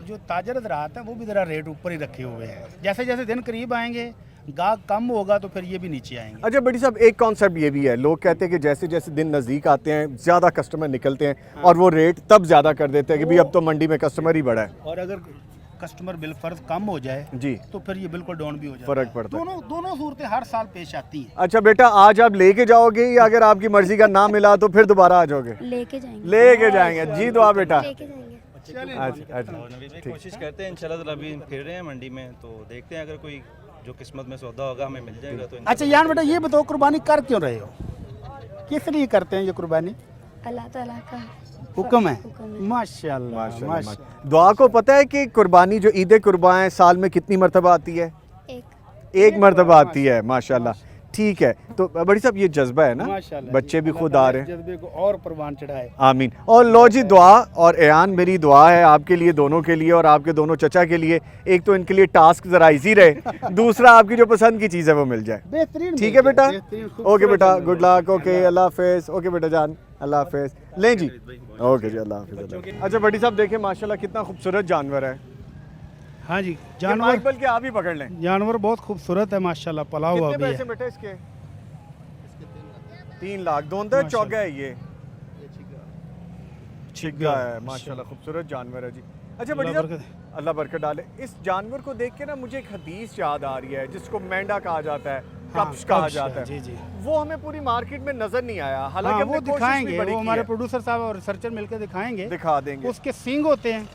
जो ताजर हज़रात हैं वो भी ज़रा रेट ऊपर ही रखे हुए हैं। जैसे जैसे दिन करीब आएंगे, गाहक कम होगा तो फिर ये भी नीचे आएंगे। अच्छा बड़ी साहब, एक कॉन्सेप्ट ये भी है, लोग कहते हैं कि जैसे जैसे दिन नज़दीक आते हैं ज़्यादा कस्टमर निकलते हैं और वो रेट तब ज़्यादा कर देते हैं कि भाई अब तो मंडी में कस्टमर ही बढ़ा है। और अगर कस्टमर बिल फर्ज कम हो जाए जी, तो फिर ये बिल्कुल डाउन भी हो जाता फर्क है। पड़ता है। दोनों सूरतें हर साल पेश आती हैं। अच्छा बेटा, आज आप लेके जाओगे या अगर आपकी मर्जी का ना मिला तो फिर दोबारा आ जाओगे? लेके जाएंगे। लेके जाएंगे। जी दुआ बेटा। लेके जाएंगे। अच्छा अच्छा, और नवीद भाई कोशिश करते हैं इंशाल्लाह, अभी फिर रहे हैं मंडी में, तो देखते हैं अगर कोई जो किस्मत में सौदा होगा हमें मिल जाएगा तो अच्छा यान बेटा, ये बताओ कुर्बानी कर क्यों रहे हो, किस लिए करते हैं ये कुर्बानी? अल्लाह ताला का हुक्म है। हुक्म है। माशाल्लाह माशाल्लाह। दुआ को पता है कि कुर्बानी जो ईद कुर्बान है साल में कितनी मरतबा आती है? एक मरतबा आती है। माशाल्लाह, ठीक है। तो बड़ी साहब ये जज्बा है ना, माशाल्लाह बच्चे भी अल्लाह खुद ताला आ रहे हैं। इस जज्बे को और परवान चढ़ाए। आमीन। और लो जी दुआ, और एयान मेरी दुआ है आपके लिए, दोनों के लिए और आपके दोनों चचा के लिए। एक तो इनके लिए टास्क ज़रा इजी रहे, दूसरा आपकी जो पसंद की चीज़ है वो मिल जाए। बेहतरीन। ठीक है बेटा, बेहतरीन, खूबसूरत ओके बेटा, जानवर। गुड लक, ओके, अल्लाह हाफिज़। ओके बेटा जान, अल्लाह हाफिज़। लें जी, ओके जी, अल्लाह हाफिज़। अच्छा बड़ी साहब देखें माशाल्लाह कितना खूबसूरत जानवर है। हाँ जी, जानवर जानवर बल्कि आप ही पकड़ लें। जानवर बहुत खूबसूरत है माशाल्लाह, पला हुआ कितने भी पैसे है। बेटे इसके? 3 लाख। दोनों चौगा है ये, छिग्गा है माशाल्लाह, खूबसूरत जानवर है जी। अच्छा बड़ी अल्लाह साहब, अल्लाह बरकत डाले। इस जानवर को देख के ना मुझे एक हदीस याद आ रही है जिसको मेंढा कहा जाता है, हाँ, कप्श कहा कप्श, जाता है। जी जी। वो हमें पूरी मार्केट में नजर नहीं आया, हालांकि हाँ, हमने वो कोशिश भी दिखाएंगे, बड़ी वो की हमारे है। प्रोड्यूसर साहब और रिसर्चर मिलकर दिखाएंगे। दिखा देंगे। उसके सींग होते हैं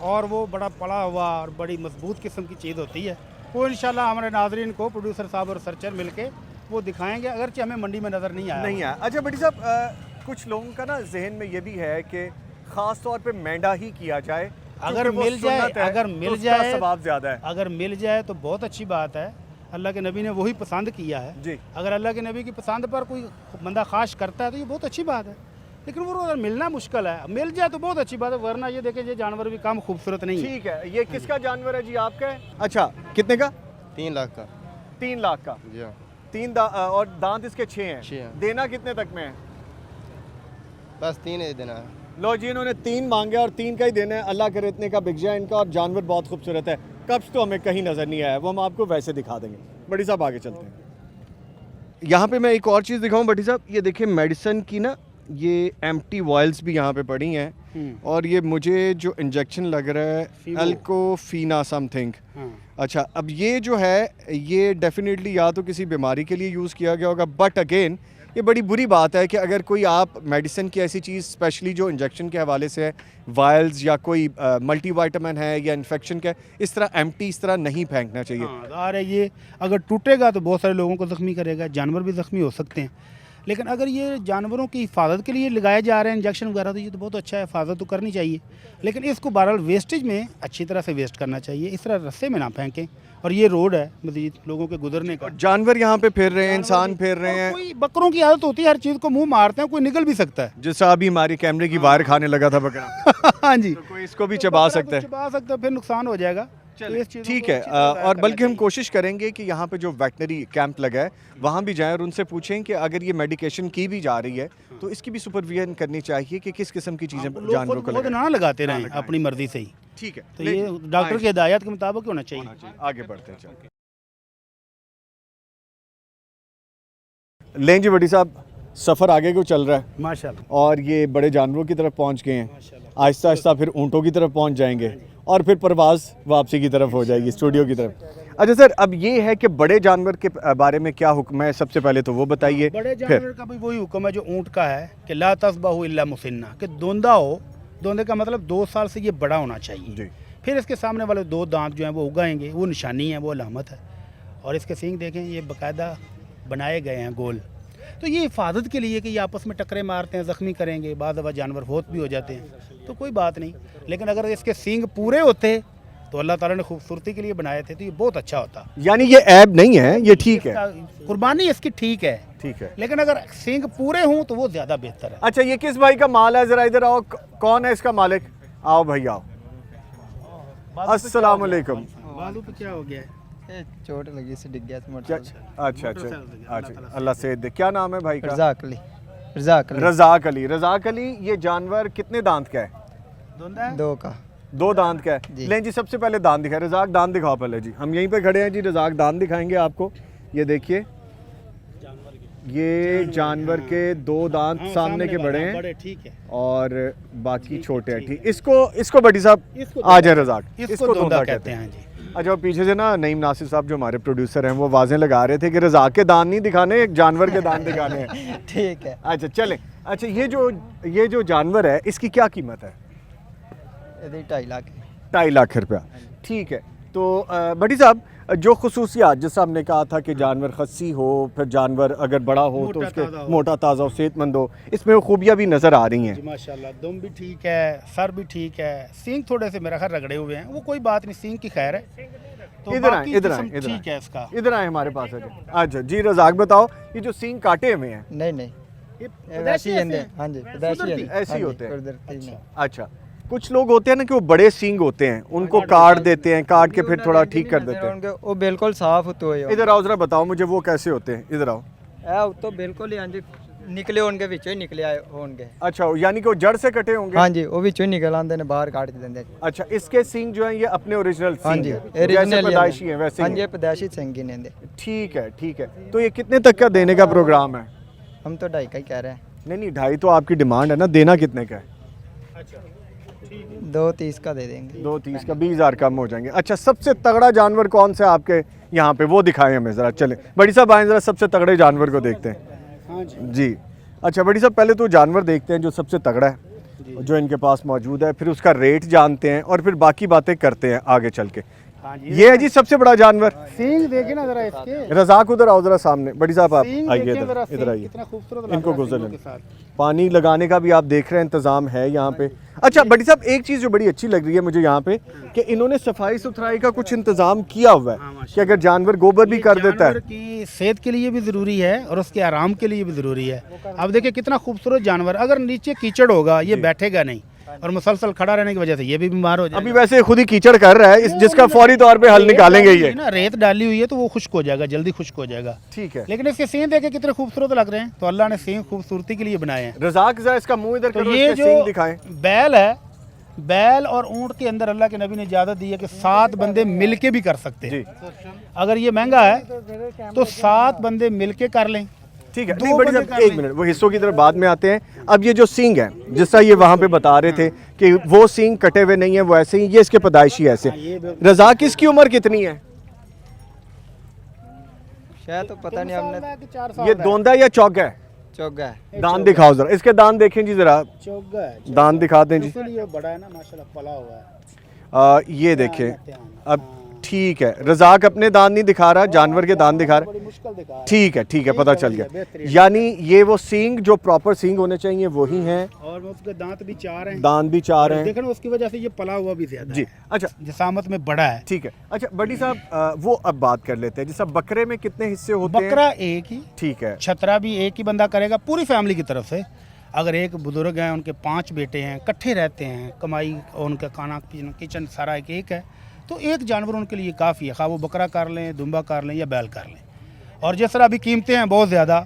और वो बड़ा पड़ा हुआ और बड़ी मजबूत किस्म की चीज़ होती है। वो इंशाल्लाह हमारे नाजरीन को प्रोड्यूसर साहब और रिसर्चर मिलके वो दिखाएंगे, अगरचे हमें मंडी में नज़र नहीं आया। नहीं आया। अच्छा बड़ी साहब, कुछ लोगों का ना जहन में ये भी है कि ख़ास तौर पे मेंढा ही किया जाए अगर वो मिल जाए, सुन्नत है, अगर तो मिल उसका जाए, सवाब ज़्यादा है। अगर मिल जाए तो बहुत अच्छी बात है। अल्लाह के नबी ने वही पसंद किया है जी। अगर अल्लाह के नबी की पसंद पर कोई बंदा खास करता है तो ये बहुत अच्छी बात है, लेकिन वो अगर मिलना मुश्किल है, मिल जाए तो बहुत अच्छी बात है, वरना ये देखें ये जानवर भी कम खूबसूरत नहीं है। ठीक है, ये किसका जानवर है जी? आपका है? अच्छा, कितने का? 3 लाख का 3 लाख का। जी हाँ। और दांत इसके 6 हैं। 6 हैं। देना कितने तक में है? बस 3 ही देना है। लो जी, इन्होंने 3 मांगे और 3 का ही देना है। अल्लाह करे इतने का बिक जाए इनका। और जानवर बहुत खूबसूरत है, कब्ज तो हमें कहीं नज़र नहीं आया, वो हम आपको वैसे दिखा देंगे। बड़ी साहब आगे चलते हैं। यहाँ पे मैं एक और चीज़ दिखाऊँ बड़ी साहब, ये देखिए मेडिसिन की ना ये एम्प्टी वॉयल्स भी यहाँ पे पड़ी हैं और ये मुझे जो इंजेक्शन लग रहा है एल्कोफीना समथिंग। अच्छा, अब ये जो है ये डेफिनेटली या तो किसी बीमारी के लिए यूज़ किया गया होगा, बट अगेन ये बड़ी बुरी बात है कि अगर कोई आप मेडिसिन की ऐसी चीज़ स्पेशली जो इंजेक्शन के हवाले से है, वायल्स या कोई मल्टीविटामिन है या इन्फेक्शन का है, इस तरह एम्प्टी इस तरह नहीं फेंकना चाहिए। और ये अगर टूटेगा तो बहुत सारे लोगों को ज़ख्मी करेगा, जानवर भी ज़ख्मी हो सकते हैं। लेकिन अगर ये जानवरों की हिफाजत के लिए लगाए जा रहे हैं इंजेक्शन वगैरह, तो ये तो बहुत अच्छा है, हिफाजत तो करनी चाहिए। लेकिन इसको बहरहाल वेस्टेज में अच्छी तरह से वेस्ट करना चाहिए, इस तरह रस्से में ना फेंकें। और ये रोड है मजीद लोगों के गुजरने का। जानवर यहाँ पे फिर रहे हैं, इंसान फिर रहे हैं। कोई बकरों की आदत होती है, हर चीज़ को मुंह मारते हैं, कोई निकल भी सकता है। जैसा अभी हमारी कैमरे की वायर खाने लगा था बकरा। हाँ जी, तो कोई इसको भी चबा सकता है। चबा सकता है, फिर नुकसान हो जाएगा। तो इस चीज़ों ठीक को है, अच्छी तरह ज़ाहिर और करना बल्कि हम चाहिए। कोशिश करेंगे कि यहाँ पे जो वेटनरी कैंप लगा है वहाँ भी जाएं और उनसे पूछें कि अगर ये मेडिकेशन की भी जा रही है तो इसकी भी सुपरविजन करनी चाहिए कि किस किस्म की चीज़ें लोग जानवरों को खुद लगाएं। ना लगाते रहें अपनी मर्जी से ही। ठीक है, तो ये डॉक्टर की हिदायत के मुताबिक होना चाहिए। आगे बढ़ते हैं। चलो लें जी बड़ी साहब, सफ़र आगे को चल रहा है माशाल्लाह। और ये बड़े जानवरों की तरफ पहुँच गए हैं। आहिस्ता आहिस्ता फिर ऊँटों की तरफ पहुँच जाएंगे और फिर परवाज़ वापसी की तरफ हो जाएगी, स्टूडियो की तरफ। अच्छा सर, अब ये है कि बड़े जानवर के बारे में क्या हुक्म है, सबसे पहले तो वो बताइए। बड़े फिर जानवर का भी वही हुक्म है जो ऊँट का है कि ला तस्बाहु इल्ला मुसिन्ना, कि दोंदा हो। दोंदे का मतलब 2 साल से ये बड़ा होना चाहिए। जी। फिर इसके सामने वाले 2 दांत जो हैं वो उगाएंगे, वो निशानी है, वो अलामत है। और इसके सींग देखें, ये बाकायदा बनाए गए हैं गोल। तो ये हिफाजत के लिए कि ये आपस में टकरे मारते हैं, ज़ख्मी करेंगे, बाद दफ़ा जानवर फौत भी हो जाते हैं, तो कोई बात नहीं। लेकिन अगर इसके सींग पूरे होते तो अल्लाह ताला ने खूबसूरती के लिए बनाए थे, तो ये बहुत अच्छा होता। यानी ये ऐब नहीं है, ये ठीक है। कुर्बानी इसकी ठीक है, ठीक है। लेकिन अगर सींग पूरे हों तो वो ज़्यादा बेहतर है। अच्छा, ये किस भाई का माल है? ज़रा इधर आओ, कौन है इसका मालिक? आओ भाई आओ। अस्सलाम वालेकुम। बालू पे क्या हो गया है? चोट लगी से डिग गया था क्या? अच्छा अच्छा अच्छा, अल्लाह से दे। क्या नाम है भाई का? रज़ाक अली। रज़ाक अली रज़ाक अली। रज़ाक अली, ये जानवर कितने दांत का है? दोंदा है? 2 का 2 दांत का है। जी। लें जी, सबसे पहले दांत दिखाए। रज़ाक दांत दिखाओ पहले जी। हम यहीं पे खड़े हैं जी, रज़ाक दांत दिखाएंगे आपको। ये देखिए, ये जानवर के 2 दांत हाँ, सामने के बड़े हैं बड़े, ठीक है। और बाकी छोटे हैं। ठीक, इसको बड़ी साहब आ जाए रज़ाक, इसको दोंदा कहते हैं जी। अच्छा, और पीछे से ना नईम नासिर साहब जो हमारे प्रोड्यूसर हैं वो वाज़ें लगा रहे थे कि रज़ाक के दांत नहीं दिखाने, एक जानवर के दांत दिखाने हैं। ठीक है। अच्छा चलें। अच्छा, ये जो जानवर है इसकी क्या कीमत है? ये 2.5 लाख है। 2.5 लाख रुपया। ठीक है। तो भट्टी साहब, जो खसूसियात जैसा हमने कहा था कि जानवर खस्सी हो, फिर जानवर अगर बड़ा हो तो मोटा उसके ताज़ा हो। मोटा ताज़ा हो, सेहतमंद हो, इसमें वो खूबियाँ भी नज़र आ रही हैं। जी माशाल्लाह, दुम भी ठीक है, सर भी ठीक है, सींग थोड़े से मेरा ख्याल रगड़े हुए हैं, वो कोई बात नहीं, सींग की खैर है। तो इधर आए, बाकी इधर आए, जिस्म इधर ठीक है इसका। इधर आए हमारे पास है। अच्छा जी, रज़ाक बताओ, ये जो सींग काटे हुए हैं नहीं ये ये वैसे ही हैं। हाँ जी, पैदाइशी कुदरती? हैं। ऐसे ही होते हैं। कुदरती नहीं। अच्छा, कुछ लोग होते हैं ना कि वो बड़े सींग होते हैं, उनको काट देते हैं, काट के फिर थोड़ा ठीक कर देते हैं। उनके वो बिल्कुल साफ होते हुए इधर आओ, जरा बताओ मुझे वो कैसे होते हैं। इधर आओ। है तो बिल्कुल ही। हाँ जी, निकले उनके विचों ही निकले आए होंगे। अच्छा, यानी कि वो जड़ से कटे होंगे। हाँ जी, वो विचों ही निकल आते ने, बाहर काट देंगे। अच्छा, इसके सींग जो हैं ये अपने ओरिजिनल हाँ सींग जी, हैं, जैसे ओरिजिनल पैदाइशी हैं वैसे हाँ ही जी, हैं। पैदाइशी सिंगी ने। ठीक है, ठीक है। तो ये कितने तक का देने का प्रोग्राम है? हम तो 2.5 का ही कह रहे हैं। नहीं 2.5 तो आपकी डिमांड है ना, देना कितने का है? 2.30 का दे देंगे। 2.30 का, 20,000 कम हो जाएंगे। अच्छा, सबसे तगड़ा जानवर कौन सा आपके यहाँ पे, वो दिखाएं हमें ज़रा। चले बड़ी साहब आए, ज़रा सबसे तगड़े जानवर को देखते हैं। हाँ जी। जी। अच्छा बड़ी साहब, पहले तो जानवर देखते हैं जो सबसे तगड़ा है, जो इनके पास मौजूद है, फिर उसका रेट जानते हैं और फिर बाकी बातें करते हैं आगे चल के। हाँ जी, ये है जी सबसे बड़ा जानवर। सींग देखे ना जरा इसके, रजाक उधर आओ जरा सामने, बड़ी साहब आप सींग आइए देखें जरा, इधर आइए, कितना खूबसूरत लग इनको रहा है गुजर सींगों लें। के साथ। पानी लगाने का भी आप देख रहे हैं इंतजाम है यहाँ पे। अच्छा बड़ी साहब एक चीज़ जो बड़ी अच्छी लग रही है मुझे यहाँ पे कि इन्होंने सफाई सुथराई का कुछ इंतजाम किया हुआ है कि अगर जानवर गोबर भी कर देता जानवर है। की सेहत के लिए भी ज़रूरी है और उसके आराम के लिए भी ज़रूरी है। अब देखिए कितना खूबसूरत जानवर, अगर नीचे कीचड़ होगा ये बैठेगा नहीं और मुसलसल खड़ा रहने की वजह से ये भी बीमार हो जाएगा। अभी वैसे खुद ही कीचड़ कर रहा है इस जिसका फौरी तौर पे हल निकालेंगे ये। ना रेत डाली हुई है तो वो खुश्क हो जाएगा, जल्दी खुश्क हो जाएगा। ठीक है। लेकिन इसके सींग देखे कितने खूबसूरत लग रहे हैं, तो अल्लाह ने सींग खूबसूरती के लिए बनाए हैं। रजाक जरा इसका मुंह इधर तो करो, ये इसके जो सींग दिखाएं। बैल है, बैल और ऊंट के अंदर अल्लाह के नबी ने इजाज़त दी है कि 7 बंदे मिलके भी कर सकते हैं। अगर ये महंगा है तो 7 बंदे मिलके कर लें। ठीक है, दो नहीं बड़ी बंदे साहब कर एक लें। मिनट, वो हिस्सों की तरफ बाद में आते हैं। अब ये जो सींग है जिस तरह ये वहाँ पे बता रहे थे कि वो सींग कटे हुए नहीं है, वो ऐसे ही, ये इसके पैदाइशी ऐसे। रजाक इसकी उम्र कितनी है? शायद तो पता नहीं, हमने ये दोंदा या चौगा है? चौगा है। दान दिखाओ जरा, इसके दान देखें जी जरा, चौगा है, दान दिखा दें जी। इसीलिए बड़ा है ना माशाल्लाह, पला हुआ है। ये देखें अब ठीक है, रजाक अपने दान नहीं दिखा रहा, जानवर के दान दिखा रहा बड़ी मुश्किल दिखा है। ठीक है पता चल गया। बेहतरीन। यानी ये वो सींग जो प्रॉपर सींग होने चाहिए वही हैं, और उसके दांत भी 4 हैं, दान भी 4 हैं। देखो ना उसकी वजह से ये पला हुआ भी ज्यादा जी है, अच्छा जिसामत में बड़ा है। ठीक है। अच्छा बड़ी साहब वो अब बात कर लेते हैं, जैसा बकरे में कितने हिस्से होते हैं? बकरा एक ही, ठीक है, छतरा भी एक ही बंदा करेगा पूरी फैमिली की तरफ से। अगर एक बुजुर्ग हैं, उनके 5 बेटे हैं, इकट्ठे रहते हैं, कमाई और उनका खाना किचन सारा एक है, तो एक जानवर उनके लिए काफ़ी है, खा वो बकरा कर लें, दुम्बा कर लें या बैल कर लें। और जिस तरह अभी कीमतें हैं बहुत ज़्यादा,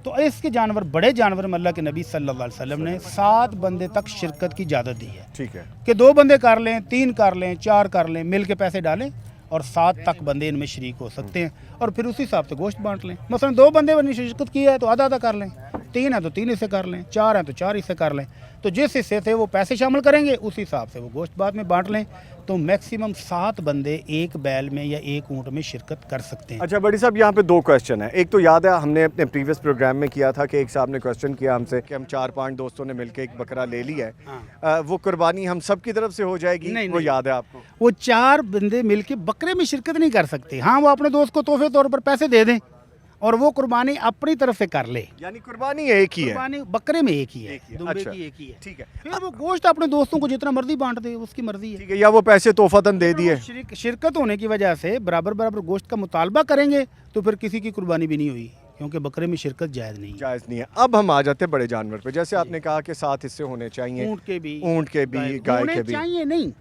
तो इसके जानवर, बड़े जानवर में अल्लाह के नबी सल्लल्लाहु अलैहि वसल्लम ने 7 बंदे तक शिरकत की इजाज़त दी है। ठीक है कि 2 बंदे कर लें, 3 कर लें, 4 कर लें, मिल के पैसे डालें और 7 तक बंदे इनमें शरीक हो सकते हैं और फिर उसी हिसाब से गोश्त बांट लें। मसलन 2 बंदे ने शिरकत की है तो आधा आधा कर लें, 3 है तो 3 हिस्से कर लें, 4 है तो 4 हिस्से कर लें। तो जिस हिस्से से वो पैसे शामिल करेंगे उसी हिसाब से वो गोश्त बाद में बांट लें। तो मैक्सिमम 7 बंदे एक बैल में या एक ऊँट में शिरकत कर सकते हैं। अच्छा बड़ी साहब यहाँ पे 2 क्वेश्चन है। एक तो याद है हमने अपने प्रीवियस प्रोग्राम में किया था कि एक साहब ने क्वेश्चन किया हमसे कि हम 4-5 दोस्तों ने मिलकर एक बकरा ले लिया है, वो कुर्बानी हम सब की तरफ से हो जाएगी? नहीं, वो नहीं। याद है आपको? वो 4 बंदे मिलके बकरे में शिरकत नहीं कर सकते। हाँ, वो अपने दोस्त को तोहफे तौर पर पैसे दे दें और वो कुर्बानी अपनी तरफ से कर ले। यानी कुर्बानी एक ही है, कुर्बानी बकरे में एक ही है, दुम्बे अच्छा, की एक ही है। ठीक है फिर वो गोश्त अपने दोस्तों को जितना मर्जी बांट दे, उसकी मर्जी है। ठीक है, या वो पैसे तोहफतन दे दिए। शिरकत होने की वजह से बराबर बराबर गोश्त का मुतालबा करेंगे तो फिर किसी की कुर्बानी भी नहीं हुई, क्योंकि बकरे में शिरकत जायज़ नहीं है। जायज़ नहीं है। अब हम आ जाते हैं बड़े जानवर पे, जैसे आपने कहा कि 7 हिस्से होने चाहिए, ऊँट के भी, ऊँट के भी, गाय होने के भी। चाहिए नहीं,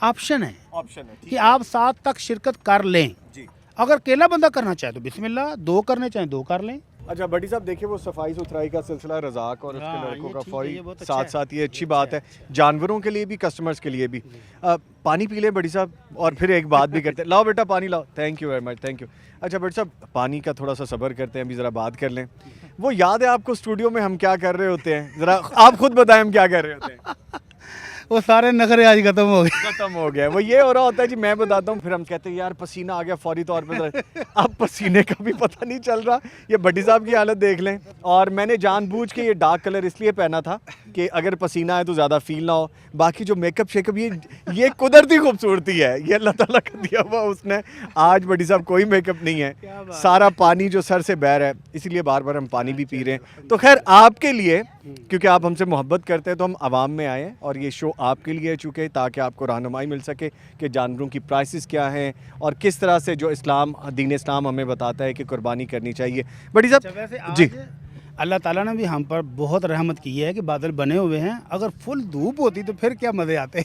ऑप्शन है ऑप्शन है कि आप 7 तक शिरकत कर लें। जी। अगर अकेला बंदा करना चाहे तो बिस्मिल्लाह, 2 करने चाहे 2 कर लें। अच्छा बड़ी साहब देखिए वो सफाई सुथराई का सिलसिला रजाक और उसके हाँ, लड़कों ये का ठीक है, फौरी ये बहुत अच्छा साथ है। साथ ये अच्छी बात है, जानवरों के लिए भी, कस्टमर्स के लिए भी। पानी पी लें बड़ी साहब और फिर एक बात भी करते हैं। लाओ बेटा पानी लाओ, thank you very much, thank you. अच्छा बड़ी साहब पानी का थोड़ा सा सब्र करते हैं, अभी ज़रा बात कर लें। वो याद है आपको स्टूडियो में हम क्या कर रहे होते हैं? ज़रा आप खुद बताएं हम क्या कर रहे होते हैं? वो सारे नखरे आज खत्म हो गए। खत्म हो गया। वो ये हो रहा होता है जी, मैं बताता हूँ, फिर हम कहते हैं यार पसीना आ गया फौरी तौर पे। अब पसीने का भी पता नहीं चल रहा। ये भट्टी साहब की हालत देख लें। और मैंने जानबूझ के ये डार्क कलर इसलिए पहना था कि अगर पसीना है तो ज़्यादा फील ना हो। बाकी जो मेकअप शेकअप ये कुदरती खूबसूरती है, ये अल्लाह ताला का दिया हुआ उसने। आज भट्टी साहब कोई मेकअप नहीं है, सारा पानी जो सर से बह रहा है, इसीलिए बार बार हम पानी भी पी रहे हैं। तो खैर आपके लिए, क्योंकि आप हमसे मोहब्बत करते हैं, तो हम आवाम में आए हैं और ये शो आपके लिए है, चूँकि ताकि आपको रहनुमाई मिल सके कि जानवरों की प्राइसेस क्या हैं और किस तरह से जो इस्लाम, दीन इस्लाम हमें बताता है कि कुर्बानी करनी चाहिए। बड़ी साहब जी, अल्लाह ताला ने भी हम पर बहुत रहमत की है कि बादल बने हुए हैं। अगर फुल धूप होती तो फिर क्या मज़े आते।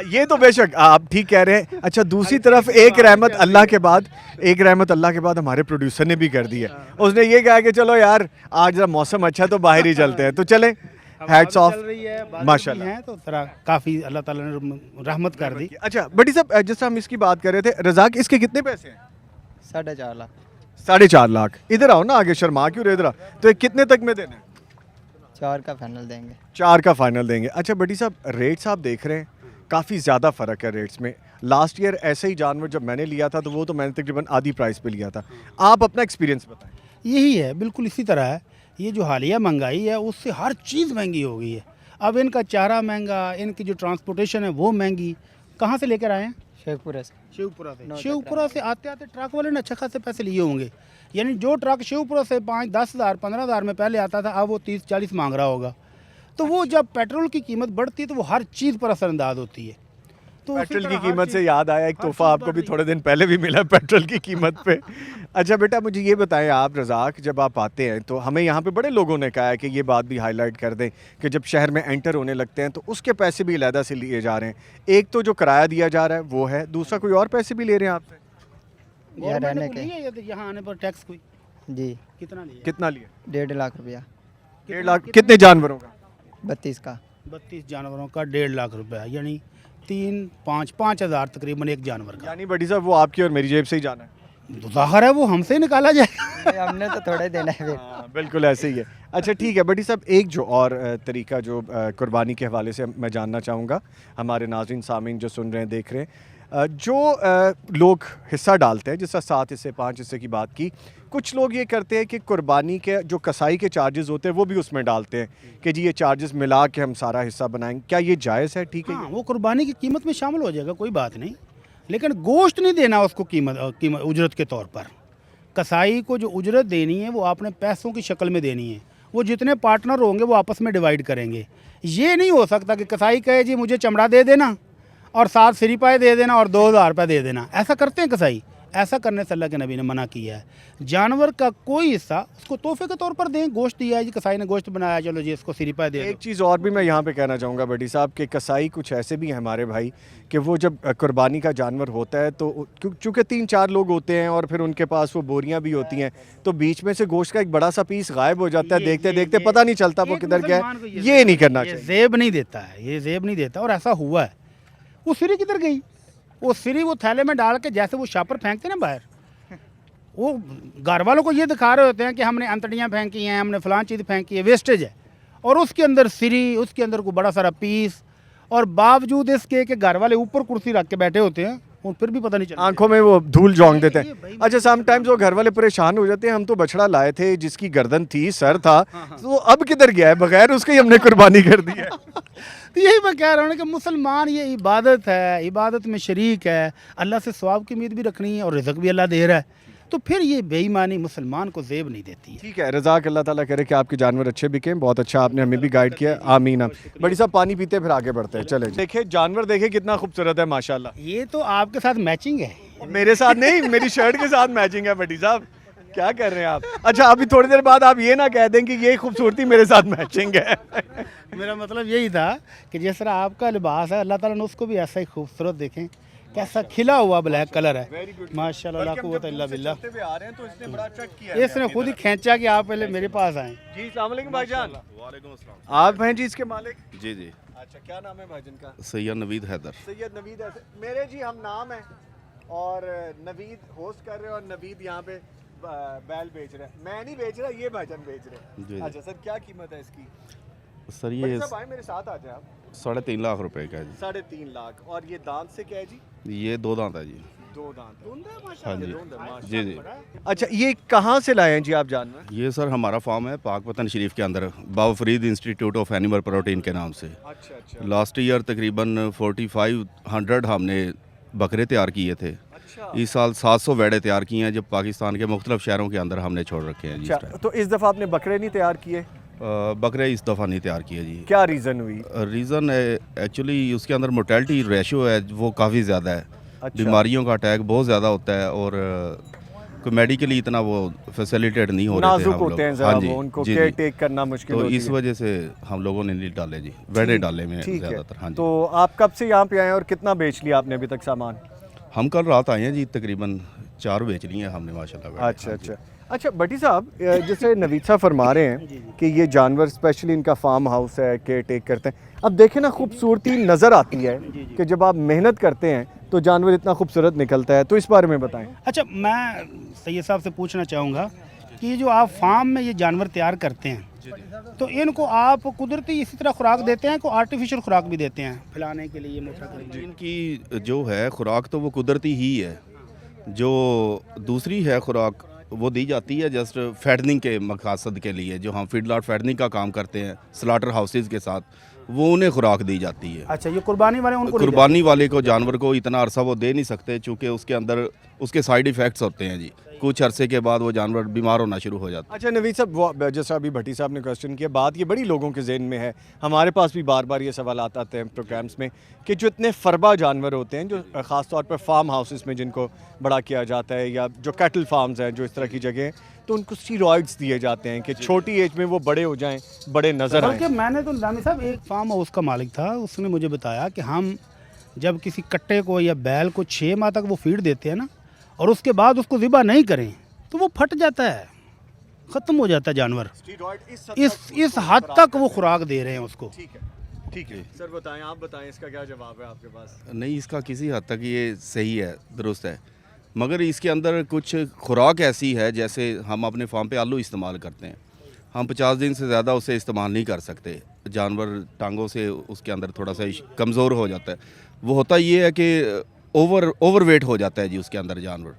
ये तो बेशक आप ठीक कह रहे हैं। अच्छा दूसरी तरफ एक रहमत अल्लाह के बाद हमारे प्रोड्यूसर ने भी कर दी है। उसने ये कहा कि चलो यार आज जरा मौसम अच्छा है तो बाहर ही चलते हैं, तो चले। हैट्स ऑफ माशाल्लाह है, तो तरह काफ़ी अल्लाह ताला ने रहमत कर दी। अच्छा बड़ी साहब जैसे हम इसकी बात कर रहे थे, रजाक इसके कितने पैसे हैं? 4.5 लाख। 4.5 लाख। इधर आओ ना, आगे शर्मा क्यों रहे, इधर आओ। तो ये कितने तक में देना है? 4 का फाइनल देंगे। 4 का फाइनल देंगे। अच्छा बड़ी साहब रेट्स आप देख रहे हैं, काफ़ी ज़्यादा फ़र्क है रेट्स में। लास्ट ईयर ऐसे ही जानवर जब मैंने लिया था तो वो तो मैंने तकरीबन आधी प्राइस पे लिया था। आप अपना एक्सपीरियंस बताएं। यही है, बिल्कुल इसी तरह है। ये जो हालिया महंगाई है उससे हर चीज़ महंगी हो गई है। अब इनका चारा महंगा, इनकी जो ट्रांसपोर्टेशन है वो महंगी। कहाँ से लेकर आए हैं? शेखपुरा से शिवपुरा से। शिवपुरा से आते आते ट्रक वाले ने अच्छे खासे पैसे लिए होंगे, यानी जो ट्रक शिवपुरा से 5-10 हज़ार 15 हज़ार में पहले आता था, अब वो 30-40 मांग रहा होगा। तो वो जब पेट्रोल की कीमत बढ़ती है तो वो हर चीज़ पर असरअंदाज होती है। तो उसी पेट्रोल की तरह हर कीमत से चीज़- याद आया, एक हर तोहफा चीज़ आपको बढ़ भी रही थोड़े दिन पहले भी मिला पेट्रोल की कीमत पे। अच्छा बेटा, मुझे ये बताएं आप रज़ाक, जब आप आते हैं तो हमें यहाँ पे बड़े लोगों ने कहा है कि ये बात भी हाईलाइट कर दें कि जब शहर में एंटर होने लगते हैं तो उसके पैसे भी अलहदा से लिए जा रहे हैं। एक तो जो किराया दिया जा रहा है वो है, दूसरा कोई और पैसे भी ले रहे हैं आपसे? गवर्नमेंट रहने ने के। लिए ये यहाँ आने पर टैक्स कोई जी कितना लिया? कितना लिए? 1.5 लाख रुपया 1.5 लाख। कितने जानवरों का? 32 का 32 जानवरों का 1.5 लाख रुपया, यानी 3-5 हज़ार तकरीबन एक जानवर का। यानी बड़ी साहब वो आपकी और मेरी जेब से ही जाना है। तो ज़ाहिर है वो हमसे ही निकाला जाएगा। ये हमने तो थोड़ा ही देना है फिर। हाँ, बिल्कुल ऐसे ही है। अच्छा ठीक है बड़ी साहब, एक जो और तरीका जो कुर्बानी के हवाले से मैं जानना चाहूँगा, हमारे नाज़रीन सामीन जो सुन रहे हैं देख रहे हैं, जो लोग हिस्सा डालते हैं, जैसा 7 हिस्से 5 हिस्से की बात की, कुछ लोग ये करते हैं कि कुर्बानी के जो कसाई के चार्जेस होते हैं वो भी उसमें डालते हैं कि जी ये चार्जेस मिला के हम सारा हिस्सा बनाएंगे। क्या ये जायज़ है? ठीक है हाँ, वो कुर्बानी की कीमत में शामिल हो जाएगा, कोई बात नहीं, लेकिन गोश्त नहीं देना उसको कीमत उजरत के तौर पर। कसाई को जो उजरत देनी है वो आपने पैसों की शक्ल में देनी है। वो जितने पार्टनर होंगे वो आपस में डिवाइड करेंगे। ये नहीं हो सकता कि कसाई कहे जी मुझे चमड़ा दे देना और 7 सिरीपाए दे देना और 2000 रुपये दे देना। ऐसा करते हैं कसाई? ऐसा करने से अल्लाह के नबी ने मना किया है। जानवर का कोई हिस्सा उसको तोहफे के तौर पर दें। गोश्त दिया है जी, कसाई ने गोश्त बनाया, चलो जी इसको सिरीपाए दे एक दो। चीज़ और भी मैं यहाँ पे कहना चाहूँगा बड़ी साहब कि कसाई कुछ ऐसे भी हैं हमारे भाई कि वो जब कुर्बानी का जानवर होता है तो चूँकि 3-4 लोग होते हैं और फिर उनके पास वो बोरियां भी होती हैं, तो बीच में से गोश्त का एक बड़ा सा पीस गायब हो जाता है, देखते देखते पता नहीं चलता वो एक किधर गया मुसलमान को है। ये नहीं करना ये चाहिए। जेब नहीं देता है, ये जेब नहीं देता। और ऐसा हुआ है। वो सिरी किधर गई? वो सिरी वो थैले में डाल के, जैसे वो शापर फेंकते ना बाहर, वो घर वालों को ये दिखा रहे होते हैं कि हमने अंतड़ियाँ फेंकी हैं, हमने फलां चीज़ फेंकी है, वेस्टेज है, और उसके अंदर सिरी, उसके अंदर कोई बड़ा सारा पीस, और बावजूद इसके कि घर वाले ऊपर कुर्सी रख के बैठे होते हैं, और फिर भी पता नहीं चलता। आंखों में वो धूल झोंक देते ये हैं। भाई अच्छा समटाइम्स वो घर वाले परेशान हो जाते हैं, हम तो बछड़ा लाए थे जिसकी गर्दन थी, सर था, तो वो अब किधर गया है? बगैर उसके ही हमने कुर्बानी कर दी है। तो यही मैं कह रहा हूँ कि मुसलमान ये इबादत है, इबादत में शरीक है, अल्लाह से सवाब की उम्मीद भी रखनी है और रिज़्क भी अल्लाह दे रहा है। तो फिर ये बेईमानी मुसलमान को जेब नहीं देती है। ठीक है रज़ाक, अल्लाह ताला करे कि आपके जानवर अच्छे बिकें। बहुत अच्छा आपने हमें भी गाइड किया, आमीन। बड़ी साहब पानी पीते फिर आगे बढ़ते हैं, चले। देखिए जानवर देखे कितना खूबसूरत है माशाल्लाह। ये तो आपके साथ मैचिंग है। मेरे साथ नहीं, मेरी शर्ट के साथ मैचिंग है। बड़ी साहब क्या कर रहे हैं आप? अच्छा अभी थोड़ी देर बाद आप ये ना कह दें कि ये खूबसूरती मेरे साथ मैचिंग है। मेरा मतलब यही था कि जिस तरह आपका लिबास है, अल्लाह ताला ने उसको भी ऐसा ही खूबसूरत देखें, कैसा खिला हुआ ब्लैक कलर है, माशाल्लाह ला कुव्वत इल्ला बिल्लाह। इसने खुद ही खींचा कि आप पहले मेरे पास आए। जी अस्सलाम वालेकुम भाईजान। आप हैं जी इसके मालिक? जी जी, अच्छा क्या नाम है भाईजान का? सैयद नवीद हैदर। सैयद नवीद है मेरे जी, हम नाम है और नवीद होस्ट कर रहे हैं और नवीद यहाँ पे बैल बेच रहे हैं। मैं नहीं बेच रहा, ये भाईजान बेच रहे हैं। जी। अच्छा सर क्या कीमत है इसकी? सर भाई ये साहब आए मेरे साथ आ जाए आप। 3.5 लाख रुपए का है 3.5 लाख। और ये दांत से क्या है जी? जी। ये 2 दांत है जी। 2 दांत है। हाँ जी माशाल्लाह। जी जी। अच्छा ये कहाँ से लाए हैं जी आप जानवर? ये सर हमारा फार्म है पाकपतन शरीफ के अंदर, Baba Farid institute of animal protein के नाम से। अच्छा अच्छा लास्ट ईयर तकरीबन 4500 हमने बकरे तैयार किए थे। अच्छा इस साल 700 वेड़े तैयार किए हैं, जब पाकिस्तान के मुख्तलिफ शहरों के अंदर हमने छोड़ रखे हैं जी। इस अच्छा। तो इस दफ़ा आपने बकरे नहीं तैयार किए? टाइम बकरे इस दफ़ा नहीं तैयार किए जी। क्या रीज़न हुई? रीज़न एक्चुअली उसके अंदर मोर्टेलिटी रेशो है वो काफ़ी ज़्यादा है। अच्छा। बीमारियों का अटैक बहुत ज़्यादा होता है और कोई मेडिकली इतना वो फैसिलिटेट नहीं हो रहे थे नाजुक हम लोग। होते हैं ज़रा हाँ जी, वो, उनको जी, केयर जी। टेक करना मुश्किल तो होती इस है। वजह से हम लोगों ने नहीं डाले जी, वेड़े डाले में ठीक है। ज़्यादातर। हाँ जी। तो आप कब से यहाँ पे आए और कितना बेच लिया आपने अभी तक सामान? हम कल रात आए हैं जी, तकरीबन 4 बेच लिए हैं हमने माशाल्लाह वेड़े। अच्छा हाँ जी। अच्छा अच्छा भट्टी साहब, जैसे नवीद साहब फरमा रहे हैं कि ये जानवर स्पेशली इनका फार्म हाउस है, केयर टेक करते हैं। अब देखें ना खूबसूरती नज़र आती है कि जब आप मेहनत करते हैं तो जानवर इतना खूबसूरत निकलता है, तो इस बारे में बताएं। अच्छा मैं सैयद साहब से पूछना चाहूँगा कि जो आप फार्म में ये जानवर तैयार करते हैं तो इनको आप कुदरती इसी तरह खुराक देते हैं, को आर्टिफिशियल खुराक भी देते हैं खिलाने के लिए, मोटा करने के लिए? इनकी जो है खुराक तो वो कुदरती ही है, जो दूसरी है खुराक वो दी जाती है जस्ट फैटनिंग के मकसद के लिए, जो हम फीड लॉट फैटनिंग का काम करते हैं स्लाटर हाउसेज के साथ, वो उन्हें खुराक दी जाती है। अच्छा, ये कुर्बानी वाले उनको नहीं कुर्बानी वाले को जानवर को इतना अरसा वो दे नहीं सकते, चूँकि उसके अंदर उसके साइड इफ़ेक्ट्स होते हैं जी। कुछ अरसे के बाद वो जानवर बीमार होना शुरू हो जाता है। अच्छा नवीद साहब, वो जैसा अभी भट्टी साहब ने क्वेश्चन किया, बात ये बड़ी लोगों के जहन में है, हमारे पास भी बार बार ये सवाल आते हैं प्रोग्राम्स में कि जो इतने फरबा जानवर होते हैं, जो ख़ास तौर पर फार्म हाउसेस में जिनको बड़ा किया जाता है, या जो कैटल फार्म्स हैं, जो इस तरह की जगह हैं, तो उनको स्टीरॉइड्स दिए जाते हैं कि छोटी एज में वो बड़े हो जाएं, बड़े नज़र आएं। बल्कि मैंने तो निज़ामी साहब, एक फार्म हाउस का मालिक था, उसने मुझे बताया कि हम जब किसी कट्टे को या बैल को 6 माह तक वो फीड देते हैं ना, और उसके बाद उसको ज़िबा नहीं करें तो वो फट जाता है, ख़त्म हो जाता है जानवर। इस हद तक वो खुराक दे रहे हैं उसको। ठीक है सर, बताएं, आप बताएं इसका क्या जवाब है आपके पास? नहीं, इसका किसी हद तक ये सही है, दुरुस्त है, मगर इसके अंदर कुछ खुराक ऐसी है, जैसे हम अपने फार्म पे आलू इस्तेमाल करते हैं, हम 50 दिन से ज़्यादा उसे इस्तेमाल नहीं कर सकते, जानवर टांगों से उसके अंदर थोड़ा सा कमज़ोर हो जाता है। वो होता ये है कि ओवरवेट हो जाता है जी उसके अंदर जानवर,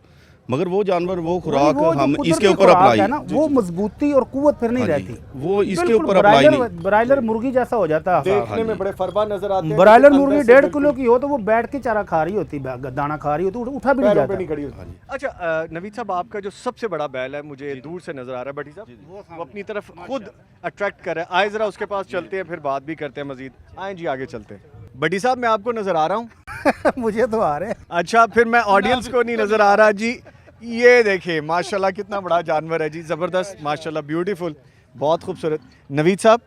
मगर वो जानवर वो खुराक हम इसके ऊपर अप्लाई है ना, वो मजबूती और कुव्वत फिर नहीं रहती, वो इसके ऊपर अप्लाई नहीं। ब्रायलर मुर्गी जैसा हो जाता है, देखने में बड़े फरबा नजर आते हैं। ब्रायलर मुर्गी 1.5 किलो की हो तो वो बैठ के चारा खा रही होती, दाना खा रही होती, उठा भी नहीं जाता। अच्छा नवीद साहब, आपका जो सबसे बड़ा बैल है, मुझे दूर से नजर आ रहा है भट्टी साहब, वो अपनी तरफ खुद अट्रैक्ट कर रहा है। आए जरा उसके पास चलते हैं, फिर बात भी करते हैं मजीद। आए जी, आगे चलते हैं। भट्टी साहब, मैं आपको नजर आ रहा हूँ? मुझे तो आ रहे हैं। अच्छा, फिर मैं ऑडियंस को नहीं नजर आ रहा जी। ये देखिए माशाल्लाह कितना बड़ा जानवर है जी, ज़बरदस्त, माशाल्लाह, ब्यूटीफुल, बहुत खूबसूरत। नवीद साहब,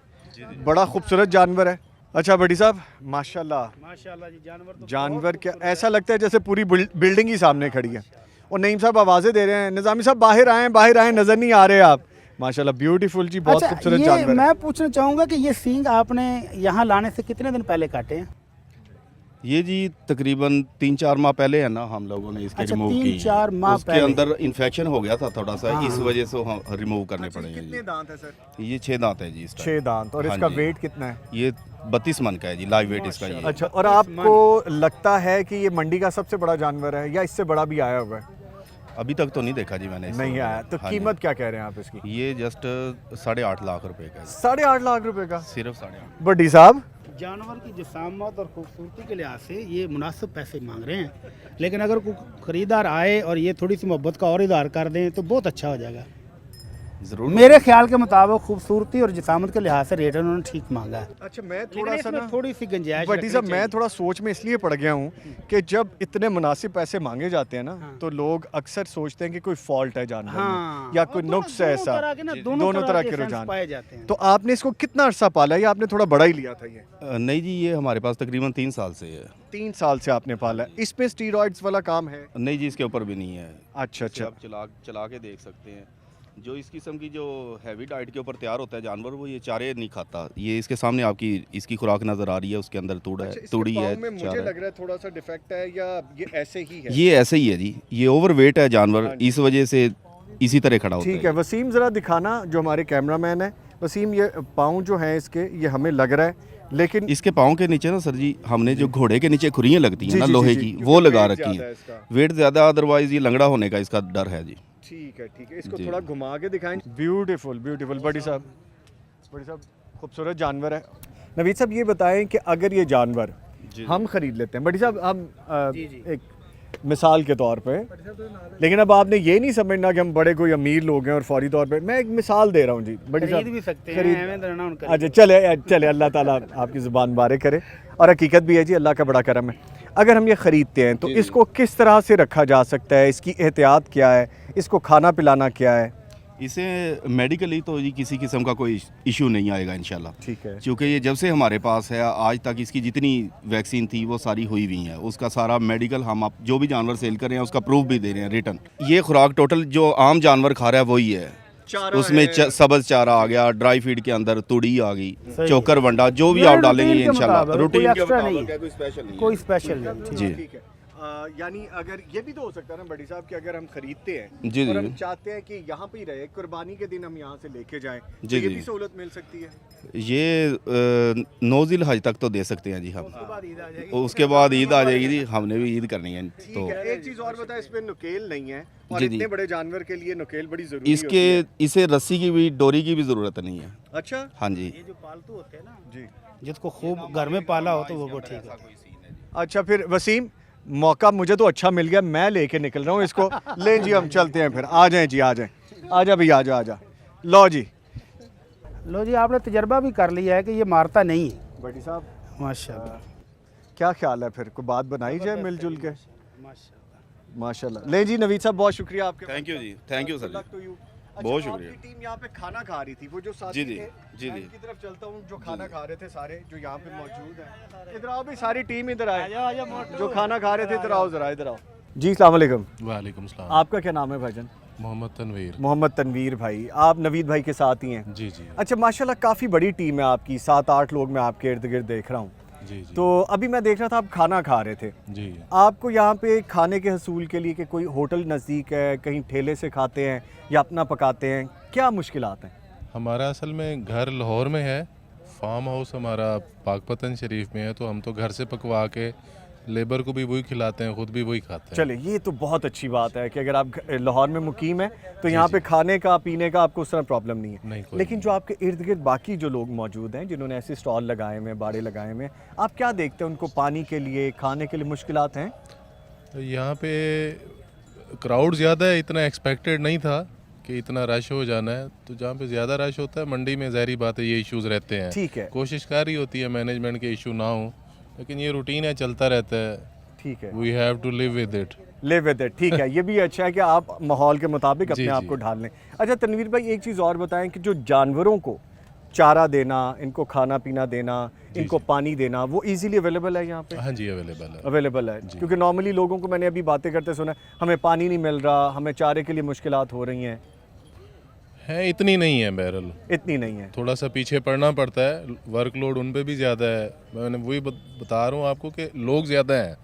बड़ा खूबसूरत जानवर है। अच्छा भट्टी साहब, माशाल्लाह जी, जानवर क्या ऐसा लगता है जैसे पूरी बिल्डिंग ही सामने खड़ी है। और नईम साहब आवाज़ें दे रहे हैं, निज़ामी साहब बाहर आए, नज़र नहीं आ रहे आप। माशाल्लाह, ब्यूटीफुल जी, बहुत खूबसूरत जानवर है। मैं पूछना चाहूँगा कि ये सींग आपने यहाँ लाने से कितने दिन पहले काटे हैं? ये जी तकरीबन 3-4 माह पहले है ना, हम लोगों ने इसके रिमूव की। 3-4 माह उसके पहले अंदर इन्फेक्शन हो गया था थोड़ा सा, इस वजह से हम रिमूव करने पड़ेंगे। कितने दांत है सर? ये 6 दांत है जी, इस 6 दांत। और हाँ इसका जी। वेट कितना है? ये 32 मन का है जी, लाइव वेट इसका ये। अच्छा, और आपको लगता है कि ये मंडी का सबसे बड़ा जानवर है या इससे बड़ा भी आया हुआ है? अभी तक तो नहीं देखा जी मैंने इससे। नहीं आया। तो हाँ जी। कीमत क्या कह रहे हैं आप इसकी? ये जस्ट 8.5 लाख रुपए का है। 8.5 लाख रुपए का? सिर्फ 8.5। भट्टी साहब, जानवर की जिसामत और खूबसूरती के लिहाज से ये मुनासिब पैसे मांग रहे हैं, लेकिन अगर कोई खरीदार आए और ये थोड़ी सी मोहब्बत का और इज़हार कर दें तो बहुत अच्छा हो जाएगा। जरूर मेरे ख्याल के मुताबिक खूबसूरती और जिसामत के लिहाज से रेट उन्होंने ठीक मांगा है। अच्छा, मैं लेकिन थोड़ा सा इसमें ना, थोड़ी सी गुंजाइश भट्टी साहब, मैं थोड़ा सोच में इसलिए पड़ गया हूँ कि जब इतने मुनासिब पैसे मांगे जाते हैं ना, तो लोग अक्सर सोचते हैं कि कोई फॉल्ट है जानवर में या कोई नुक्स है ऐसा। दोनों तरह के रुझान पाए जाते हैं। तो आपने इसको कितना अर्सा पाला है, या आपने थोड़ा बड़ा ही लिया था ये? नहीं जी, ये हमारे पास तकरीबन 3 साल से है। 3 साल से आपने पाला है। इसमें स्टीरॉइड्स वाला काम है? नहीं जी, इसके ऊपर भी नहीं है। अच्छा इसे अच्छा, आप चला के देख सकते हैं। जो इस किस्म की जो हैवी डाइट के ऊपर तैयार होता है जानवर, वो ये चारे नहीं खाता। ये इसके सामने आपकी इसकी खुराक नज़र आ रही है, उसके अंदर तूड़ा है, तूड़ी है, में मुझे चारा लग रहा है थोड़ा सा डिफेक्ट है, या ये ऐसे ही है? ये ऐसे ही है जी, ये ओवरवेट है जानवर, इस वजह से इसी तरह खड़ा होता है। ठीक है वसीम, ज़रा दिखाना, जो हमारे कैमरामैन है वसीम, ये पाँव जो हैं इसके, ये हमें लग रहा है, लेकिन इसके पाँव के नीचे ना सर जी, हमने जो घोड़े के नीचे खुरियाँ लगती हैं जी, ना जी, लोहे जी, की, क्योंकि वो लगा वेट रखी ज़्यादा है है। इसका। वेट ज़्यादा, अदरवाइज ये लंगड़ा होने का इसका डर है जी। ठीक है, इसको जी। थोड़ा घुमा के दिखाएं। ब्यूटीफुल भट्टी साहब, खूबसूरत जानवर है। नवीद साहब, ये बताएं कि अगर ये जानवर हम खरीद लेते हैं, भट्टी साहब, हम एक मिसाल के तौर पे, लेकिन अब आपने ये नहीं समझना कि हम बड़े कोई अमीर लोग हैं और फौरी तौर पे, मैं एक मिसाल दे रहा हूँ जी। भट्टी खरीद साहब भी सकते हैं, खरीद, एवं तो ना उनका। अच्छा चले, अल्लाह ताला आपकी ज़ुबान बारिक करे, और हकीकत भी है जी, अल्लाह का बड़ा करम है। अगर हम ये ख़रीदते हैं तो इसको किस तरह से रखा जा सकता है, इसकी एहतियात क्या है, इसको खाना पिलाना क्या है? इसे मेडिकली तो जी किसी किस्म का कोई इशू नहीं आएगा इंशाल्लाह। ठीक है, क्योंकि ये जब से हमारे पास है आज तक इसकी जितनी वैक्सीन थी वो सारी हुई हुई है, उसका सारा मेडिकल हम आप जो भी जानवर सेल कर रहे हैं उसका प्रूफ भी दे रहे हैं रिटर्न। ये खुराक टोटल जो आम जानवर खा रहा है वही है, उसमें सब्ज चारा आ गया, ड्राई फीड के अंदर तूड़ी आ गई, चोकर वंडा, जो भी आप डालेंगे इंशाल्लाह रूटीन के मुताबिक है, कोई स्पेशल नहीं है। कोई स्पेशल नहीं। जी ठीक है। यानी अगर ये भी तो हो सकता है ना भट्टी साहब कि अगर हम खरीदते हैं जी, और हम जी। चाहते हैं कि यहाँ पे ही रहे, कुर्बानी के दिन हम यहाँ से लेके जाएं, तो जी, ये जी। भी सहूलत मिल सकती है? ये 9 ज़िल-हज तक तो दे सकते हैं जी हम, उसके बाद ईद आ जाएगी जी, हमने भी ईद करनी है। ठीक तो है, एक चीज़ और बताएं, इसमें नुकेल नहीं है, और जी, जी। इतने बड़े जानवर के लिए नुकेल बड़ी जरूरी इसके होती है। इसे रस्सी की भी, डोरी की भी ज़रूरत नहीं है। अच्छा, हाँ जी, ये जो पालतू होते हैं ना जी, जिसको खूब घर में पाला हो तो वो ठीक है। अच्छा फिर वसीम, मौका मुझे तो अच्छा मिल गया, मैं लेके निकल रहा हूँ इसको। ले जी हम चलते हैं फिर। आ जाएं जी, आ जाएं। आजा भैया, आजा आजा। लो जी। लो जी, आपने तजर्बा भी कर लिया है कि ये मारता नहीं है। बड़ी साहब माशाल्लाह। क्या ख्याल है फिर, कोई बात बनाई जाए मिलजुल के? माशाल्लाह। ले जी नवीद साहब, बहुत शुक्रिया आपके। थैंक यू जी, thank you sir Good luck to you। बहुत अच्छा, शुक्रिया। आपकी टीम यहाँ पे खाना खा रही थी, वो जो साथी जी, जी, थे, जी, मैं जी। इनकी तरफ चलता हूँ जो खाना खा रहे थे सारे जो यहाँ पे मौजूद हैं। इधर आओ भी, सारी टीम इधर आए जो खाना खा रहे थे। इधर आओ जरा, इधर आओ जी। अस्सलाम वालेकुम। वालेकुम सलाम। आपका क्या नाम है भाईजान? मोहम्मद तनवीर। मोहम्मद तनवीर भाई, आप नवीद भाई के साथ ही हैं? जी जी अच्छा माशाल्लाह, काफ़ी बड़ी टीम है आपकी, 7-8 लोग मैं आपके इर्द गिर्द देख रहा हूँ। जी जी तो अभी मैं देख रहा था आप खाना खा रहे थे। जी। आपको यहाँ पे खाने के हसूल के लिए कि कोई होटल नज़दीक है, कहीं ठेले से खाते हैं या अपना पकाते हैं, क्या मुश्किलात हैं? हमारा असल में घर लाहौर में है, फार्म हाउस हमारा पाकपतन शरीफ में है, तो हम तो घर से पकवा के लेबर को भी वही खिलाते हैं, खुद भी वही खाते हैं। चले, ये तो बहुत अच्छी बात है कि अगर आप लाहौर में मुकीम है तो यहाँ पे खाने का पीने का आपको उस तरह प्रॉब्लम नहीं है। नहीं, कोई लेकिन जो आपके इर्द गिर्द बाकी जो लोग मौजूद हैं जिन्होंने ऐसे स्टॉल लगाए हुए हैं, बाड़े लगाए हुए हैं, आप क्या देखते हैं उनको पानी के लिए, खाने के लिए मुश्किलात हैं? तो यहाँ पे क्राउड ज़्यादा है, इतना एक्सपेक्टेड नहीं था कि इतना रश हो जाना है। तो जहाँ पे ज़्यादा रश होता है मंडी में, ज़ाहिर बात है ये इश्यूज़ रहते हैं। ठीक है। कोशिश कर रही होती है मैनेजमेंट के इशू ना हो, लेकिन ये रूटीन है, चलता रहता है। ठीक है, we have to live with it. Live with it. ठीक है, ये भी अच्छा है कि आप माहौल के मुताबिक अपने जी, आप जी। को ढाल लें। अच्छा तनवीर भाई, एक चीज़ और बताएं कि जो जानवरों को चारा देना, इनको खाना पीना देना, इनको पानी देना, वो इजीली अवेलेबल है यहाँ पे? हाँ जी, अवेलेबल है। अवेलेबल है, क्योंकि नॉर्मली लोगों को मैंने अभी बातें करते सुना, हमें पानी नहीं मिल रहा, हमें चारे के लिए मुश्किलात हो रही हैं। है इतनी नहीं है बहरल, इतनी नहीं है। थोड़ा सा पीछे पड़ना पड़ता है, वर्कलोड उन पे भी ज़्यादा है। मैंने वही बता रहा हूँ आपको कि लोग ज़्यादा हैं,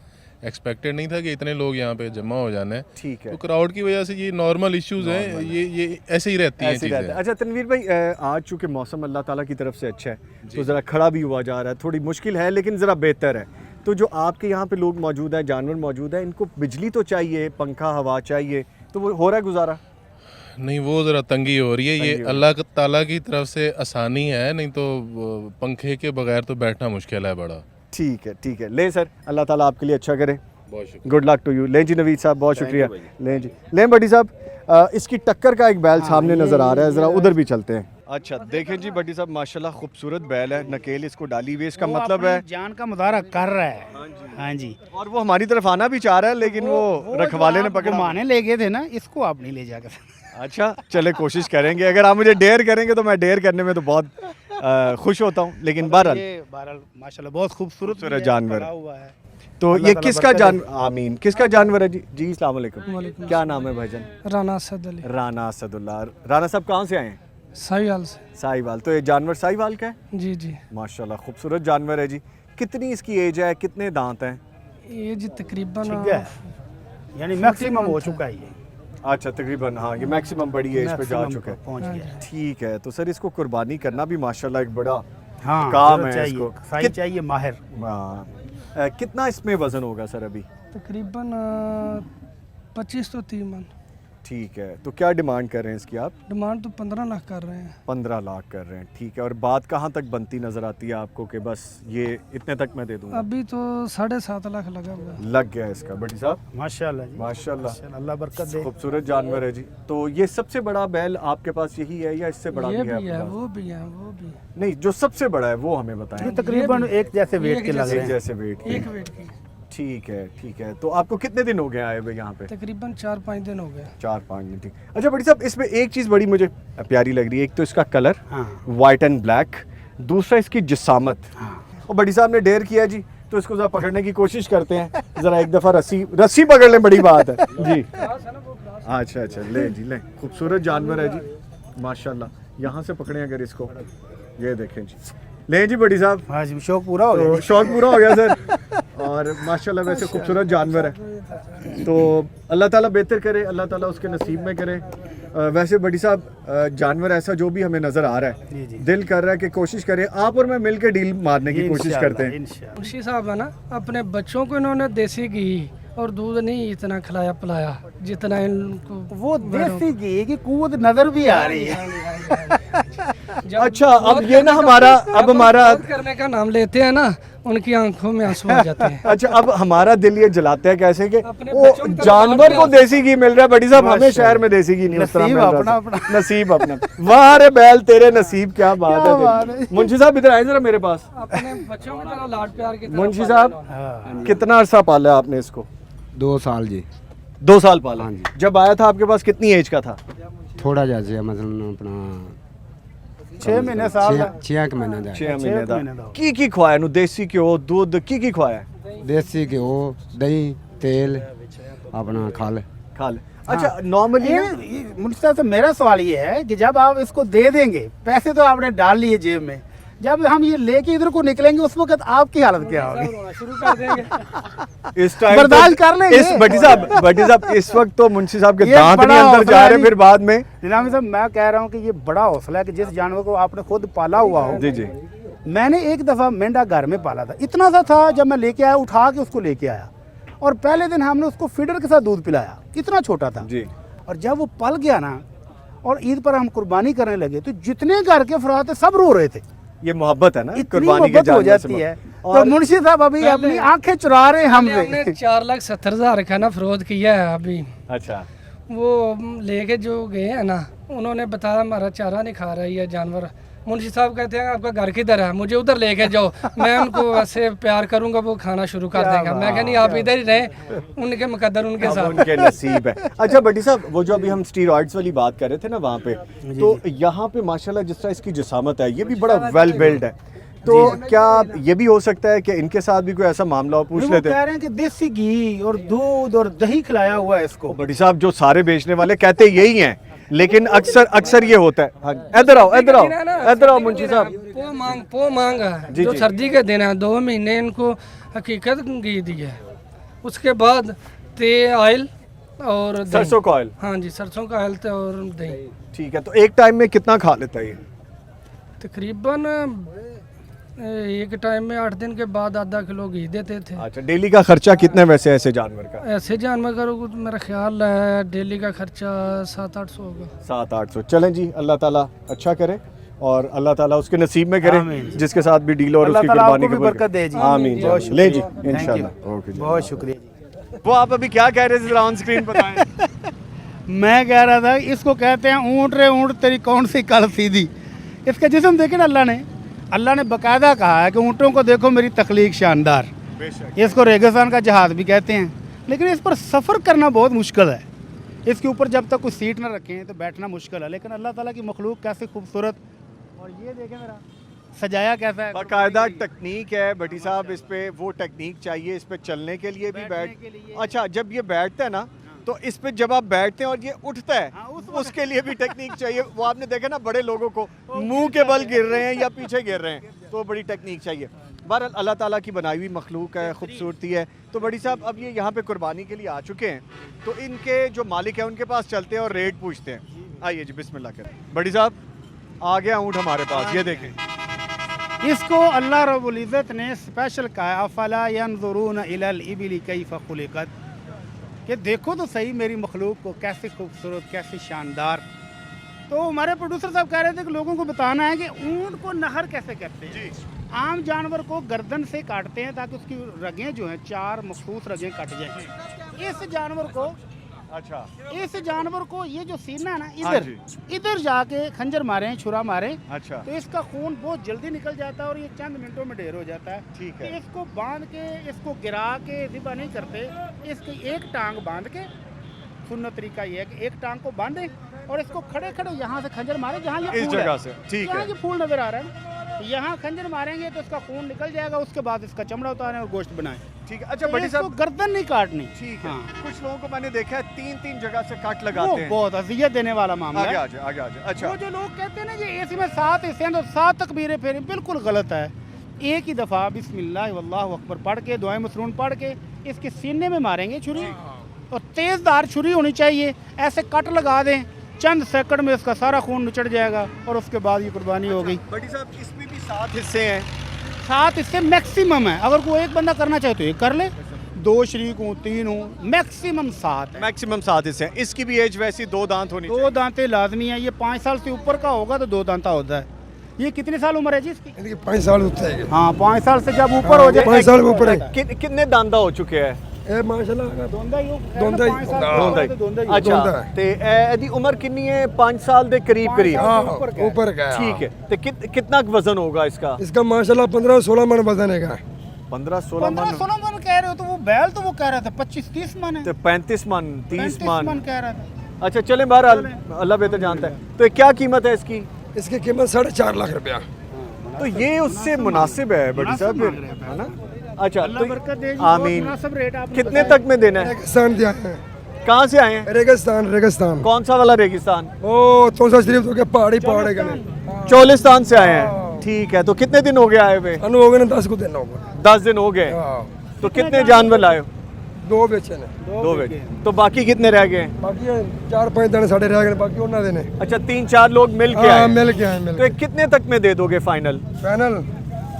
एक्सपेक्टेड नहीं था कि इतने लोग यहाँ पे जमा हो जाने। ठीक है, तो क्राउड की वजह से ये नॉर्मल इश्यूज हैं, ये ऐसे ही रहती हैं ऐसे ही रहता है। चीज़ें। अच्छा तनवीर भाई, आज चूँकि मौसम अल्लाह ताला की तरफ से अच्छा है तो ज़रा खड़ा भी हुआ जा रहा है, थोड़ी मुश्किल है लेकिन ज़रा बेहतर है। तो जो आपके यहाँ पे लोग मौजूद हैं, जानवर मौजूद हैं, इनको बिजली तो चाहिए, पंखा हवा चाहिए, तो वो हो रहा है गुजारा? नहीं, वो ज़रा तंगी हो रही है। ये अल्लाह ताला की तरफ से आसानी है, नहीं तो पंखे के बगैर तो बैठना मुश्किल है बड़ा। ठीक है, ठीक है। ले सर, अल्लाह ताला आपके लिए अच्छा करे। बहुत शुक्रिया। Good luck to you. लें जी नवीद साहब, बहुत शुक्रिया। लें जी, लें बड़ी साहब, इसकी टक्कर का एक बैल सामने नज़र आ रहा है, ज़रा उधर भी चलते हैं। अच्छा देखें जी बड़ी साहब, माशाल्लाह खूबसूरत बैल है, नकेल इसको डाली हुई है, इसका मतलब है जान का मुजाहरा कर रहा है। हाँ जी। और वो हमारी तरफ आना भी चाह रहा है, लेकिन वो रखवाले ने पकड़ा। घुमाने ले गए थे ना, इसको आप नहीं ले जाकर। अच्छा चले, कोशिश करेंगे, अगर आप मुझे डेयर करेंगे तो मैं डेयर करने में तो बहुत खुश होता हूँ। लेकिन बहरहाल ये बहरहाल माशाल्लाह बहुत खूबसूरत जानवर पड़ा हुआ है। तो अल्लाह ये ताला किसका बरकत जानवर, आमीन, किसका जानवर है जी? जी अस्सलाम वालेकुम। क्या नाम है भाईजान? राना असद अली, राना असदुल्ला। राना साहब कहाँ से आए हैं? साहिवाल से। साहिवाल। तो ये जानवर साहिवाल का है? जी जी। माशाल्लाह खूबसूरत जानवर है जी। कितनी इसकी एज है, कितने दांत हैं? ये जी तकरीबन ठीक है, यानी मैक्सिमम हो चुका है ये। अच्छा तकरीबन, हाँ ये मैक्सिमम बड़ी एज पे जा मैक्सिमम चुका है। पहुंच गया है। ठीक है, तो सर इसको कुर्बानी करना भी माशाल्लाह एक बड़ा हाँ, काम जरूरत है चाहिए, इसको। साई चाहिए माहिर। हाँ। कितना इसमें वजन होगा सर अभी? तकरीबन 25 तो 30 मन। ठीक है, तो क्या डिमांड कर रहे हैं इसकी आप? डिमांड तो 15 लाख कर रहे हैं। 15 लाख कर रहे हैं, ठीक है। और बात कहाँ तक बनती नज़र आती है आपको कि बस ये इतने तक मैं दे दूँगा? अभी तो 7.5 लाख लगा हुआ है। लग गया इसका बड़ी साहब, माशाल्लाह जी, माशाल्लाह, अल्लाह बरकत दे। खूबसूरत जानवर है जी। तो ये सबसे बड़ा बैल आपके पास यही है या इससे बड़ा ये भी है भी आपके है, पास? वो भी है, वो भी। नहीं, जो सबसे बड़ा है वो हमें बताएं। ये तकरीबन एक जैसे वेट एक के लग एक रहे हैं। जैसे वेट के। एक वेट की। ठीक है, ठीक है। तो आपको कितने दिन हो गए आए हुए यहाँ पे? तकरीबन 4-5 दिन हो गए। 4-5 दिन, ठीक। अच्छा बड़ी साहब, इसमें एक चीज़ बड़ी मुझे प्यारी लग रही है, एक तो इसका कलर हाँ। वाइट एंड ब्लैक, दूसरा इसकी जिसामत। और बड़ी साहब ने डेयर किया जी, तो इसको ज़रा पकड़ने की कोशिश करते हैं। ज़रा एक दफ़ा रस्सी पकड़ लें, बड़ी बात है जी। अच्छा अच्छा, ले जी ले, खूबसूरत जानवर है जी माशाल्लाह। यहाँ से पकड़ें अगर इसको, ये देखें जी, ले जी बड़ी साहब। हाँ जी, शौक पूरा हो गया। तो शौक पूरा हो गया सर। और माशाल्लाह वैसे खूबसूरत जानवर है, तो अल्लाह ताला बेहतर करे, अल्लाह ताला उसके नसीब में करे। वैसे बड़ी साहब, जानवर ऐसा जो भी हमें नज़र आ रहा है, दिल कर रहा है कि कोशिश करें, आप और मैं मिलकर डील मारने की कोशिश करते हैं। मुंशी साहब है ना, अपने बच्चों को इन्होंने देसी घी और दूध नहीं इतना खिलाया पिलाया जितना इनको। वो देसी घी की कुव्वत नजर भी आ रही है। अच्छा अब ये ना हमारा अब हमारा करने का नाम लेते हैं ना, उनकी आंखों में आंसू आ जाते हैं। अच्छा अब हमारा दिल ये जलाता है कैसे कि अपने वो बच्चों की तरफ जानवर बात को कर- देसी घी मिल रहा है, बड़ी साहब हमें शहर में देसी घी नहीं उस तरह नसीब मिल रहा अपना था। अपना। नसीब अपना। वाह रे बैल तेरे नसीब, क्या बात क्या है बात तेरी। है। मुंशी साहब इधर आए जरा मेरे पास। अपने बच्चों की तरह लाड प्यार की तरह मुंशी पाला साहब इन्होंने। कितना अरसा पाला है आपने इसको? 2 साल जी, 2 साल पाला। जब आया था आपके पास कितनी एज का था? थोड़ा जैसे मतलब अपना 6 महीने साल 6 महीने ਦਾ 6 महीने ਦਾ ਕੀ ਖਵਾਇਆ ਨੂੰ? ਦੇਸੀ ਘਿਓ, ਦੁੱਧ, ਕੀ ਖਵਾਇਆ? देसी घ्यो, दही, तेल, अपना खल। खल। अच्छा नॉर्मली मुझसे साहब तो मेरा सवाल ये है कि जब आप इसको दे देंगे, पैसे तो आपने डाल लिए जेब में, जब हम ये लेके इधर को निकलेंगे उस वक्त आपकी हालत क्या होगी? रोना शुरू कर देंगे। इस टाइम बर्दाश्त कर लेंगे। इस भट्टी साहब इस वक्त तो मुंशी साहब के ये दांत बड़ा नहीं अंदर हौसला जा है रहे, जी। फिर बाद में। निजामी साहब मैं कह रहा हूँ कि ये बड़ा हौसला है कि जिस जानवर को आपने खुद पाला हुआ हो। जी जी। मैंने एक दफ़ा मेंढा घर में पाला था, इतना सा था, जब मैं लेके आया उठा के उसको लेके आया और पहले दिन हमने उसको फीडर के साथ दूध पिलाया, इतना छोटा था जी। और जब वो पल गया ना और ईद पर हम कुर्बानी करने लगे तो जितने घर के अफराद थे सब रो रहे थे। ये मोहब्बत है ना, इतनी कुर्बानी के मोहब्बत हो जानवर से जाती है। तो और मुंशी साहब अभी अपनी आंखें चुरा रहे हैं हमने हमसे। 4,70,000 का ना फरोख्त किया है अभी। अच्छा वो लेके जो गए हैं ना, उन्होंने बताया हमारा चारा नहीं खा रहा है ये जानवर। मुंशी साहब कहते हैं आपका घर किधर है, मुझे उधर लेके जाओ, मैं उनको ऐसे प्यार करूंगा वो खाना शुरू कर देगा। मैं कहा नहीं आप इधर ही रहें, उनके मुकद्दर उनके अब साथ। उनके नसीब है। अच्छा भट्टी साहब वो जो अभी हम स्टीरॉइड्स वाली बात कर रहे थे ना वहाँ पे, तो यहाँ पे माशाल्लाह जिस तरह इसकी जिसामत है, ये भी बड़ा वेल बिल्ड है, तो क्या ये भी हो सकता है कि इनके साथ भी कोई ऐसा मामला हो? पूछ वो लेते कह हैं। रहे हैं कि देसी घी और दूध और दही खिलाया हुआ है इसको। भट्टी साहब जो सारे बेचने वाले कहते यही हैं, लेकिन अक्सर ये होता है। हाँ, इधर आओ मुंशी साहब। पो मांग है जी, जो जी। सर्दी के दिन है, 2 महीने इनको हकीकत घी दी है, उसके बाद तेल ऑयल और दही। सरसों का ऑयल। हाँ जी, सरसों का ऑयल और दही। ठीक है, तो एक टाइम में कितना खा लेता है ये? तकरीबन एक टाइम में 8 दिन के बाद आधा किलो घी देते थे। अच्छा डेली का खर्चा कितना है वैसे ऐसे जानवर का? ऐसे जानवर का मेरा ख्याल है डेली का खर्चा 700-800 होगा। 700-800। चलें जी, अल्लाह ताला अच्छा करे और अल्लाह ताला उसके नसीब में करे जिसके साथ भी डील और अल्लाह उसकी ताला कुर्बानी आपको भी कबूल बरकत करे। दे जी। आमीन बहुत जी। ले जी शुक्रिया। इंशाल्लाह। ओके जी। बहुत शुक्रिया जी। वो आप अभी क्या कह रहे थे, जरा ऑन स्क्रीन बताएं। मैं कह रहा था इसको कहते हैं ऊँट रे ऊँट तेरी कौन सी कल सीधी। इसका जिस्म देखे ना अल्लाह ने बाकायदा कहा है कि ऊँटों को देखो मेरी तख्लीक शानदार। इसको रेगिस्तान का जहाज़ भी कहते हैं, लेकिन इस पर सफ़र करना बहुत मुश्किल है। इसके ऊपर जब तक कोई सीट ना रखें तो बैठना मुश्किल है, लेकिन अल्लाह ताला की मखलूक कैसी खूबसूरत। और ये देखें मेरा सजाया कैसा है, बाकायदा टेक्निक है भट्टी साहब, इस पे वो टेक्निक चाहिए, इस पे चलने के लिए भी बैठने के लिए। अच्छा जब ये बैठता है ना तो इस पे जब आप बैठते हैं और ये उठता है, हाँ, उसके लिए भी टेक्निक चाहिए। वो आपने देखा ना बड़े लोगों को मुंह के बल गिर रहे हैं या पीछे गिर रहे हैं, तो बड़ी टेक्निक चाहिए। बहरहाल अल्लाह ताला की बनाई हुई मखलूक है, खूबसूरती है। तो बड़ी साहब अब ये यहाँ पे कुर्बानी के लिए आ चुके हैं, तो इनके जो मालिक हैं उनके पास चलते हैं और रेट पूछते हैं। आइए जी बिस्मिल्लाह करें। बड़ी साहब आ गया ऊँट हमारे पास, ये देखें। इसको अल्लाह रब्बुल इज़्ज़त ने स्पेशल कहा अफला यंजुरून इलल इबिली कैफ़ खुलिक़त, कि देखो तो सही मेरी मखलूक को कैसे खूबसूरत कैसे शानदार। तो हमारे प्रोड्यूसर साहब कह रहे थे कि लोगों को बताना है कि ऊँट को नहर कैसे करते हैं। आम जानवर को गर्दन से काटते हैं ताकि उसकी रगें जो हैं 4 मखसूस रगें कट जाएं। इस जानवर को इस जानवर को ये जो सीना है ना इधर जाके खंजर मारे छुरा मारे, अच्छा तो इसका खून बहुत जल्दी निकल जाता है और ये चंद मिनटों में ढेर हो जाता है। ठीक है। तो इसको बांध के इसको गिरा के ज़िबा नहीं करते, इसकी एक टांग बांध के, सुन्नत तरीका ये है कि एक टांग को बांधे और इसको खड़े खड़े यहाँ से खंजर मारे जहाँ ये इस फूल जगह है। से, ठीक यहाँ है। ये फूल नजर आ रहा है ना, यहाँ खंजर मारेंगे तो इसका खून निकल जाएगा, उसके बाद इसका चमड़ा उतारें और गोश्त बनाएं। ठीक है। अच्छा तो बड़ी इसको साहब गर्दन नहीं काटनी। ठीक है। हाँ। कुछ लोगों को मैंने देखा है 3-3 जगह से कट वो लगाते हैं। बहुत अजियत देने वाला मामला आगे है। आ जाए, आगे आ जाए। अच्छा वो जो लोग कहते हैं ना ये इसमें 7 हिस्से हैं तो 7 तकबीरें फेरे, बिल्कुल गलत है। एक ही दफ़ा बिस्मिल्लाह वल्लाहु अकबर पढ़ के दुआए मसरून पढ़ के इसके सीने में मारेंगे छुरी, और तेज़दार छुरी होनी चाहिए। ऐसे कट लगा दें, चंद सेकंड में इसका सारा खून निचड़ जाएगा और उसके बाद ये कुर्बानी हो गई। बड़ी साहब इसमें भी 7 हिस्से हैं। 7 हिस्से मैक्सिमम है, अगर कोई एक बंदा करना चाहे तो एक कर ले, 2 शरीक हूँ 3 हूँ, मैक्सिमम 7 है। मैक्सिमम 7 हिस्से हैं। इसकी भी एज वैसी 2 दांत होनी 2 दांतें लाजमी है। ये 5 साल से ऊपर का होगा तो 2 दांता होता है। ये कितने साल उम्र है जी इसकी? 5 साल होता है। हाँ 5 साल से जब ऊपर हो जाए 5 साल ऊपर है। कितने दांदा हो चुके हैं? ਇਹ ਮਾਸ਼ਾਅੱਲਾ दोंदा ही हो दोंदा ही अच्छा ते ਇਹਦੀ ਉਮਰ ਕਿੰਨੀ है? 5 साल ਦੇ करीब करीब। हाँ ऊपर का है। ठीक है तो कितना वजन होगा इसका? इसका माशाल्लाह 15-16 मन वजन है। 15-16 मन 15-16 मन कह रहे हो तो वो बैल तो वो कह रहा था 25-30 मन है। तो 35 मन 30 मन कह रहा था। अच्छा चलें बहरहाल अल्लाह बेहतर जानता है। तो क्या कीमत है इसकी? इसकी कीमत 4.5 लाख रुपया। तो ये उससे मुनासिब है बड़ी साहब फिर, है ना? अच्छा तो आमीन। कितने तक में देना है? रेगिस्तान दिया है। कहाँ से आए हैं? रेगिस्तान। कौन सा वाला रेगिस्तान? ओ तोसा शरीफ तो के पहाड़ी के चोलिस्तान से आए हैं। ठीक है तो कितने दिन हो गए आए हुए? अनु हो गए 10 को दिन हो गए। 10 दिन हो गए। तो कितने जानवर लाए हो? 2 बेचे ने। 2 बेचे। तो बाकी कितने रह गए? बाकी 4-5 दिन साढ़े रह गए, बाकी उन्होंने देने। अच्छा 3-4 लोग मिल के आए? मिल के आए। तो ये कितने तक में दे दोगे फाइनल? फाइनल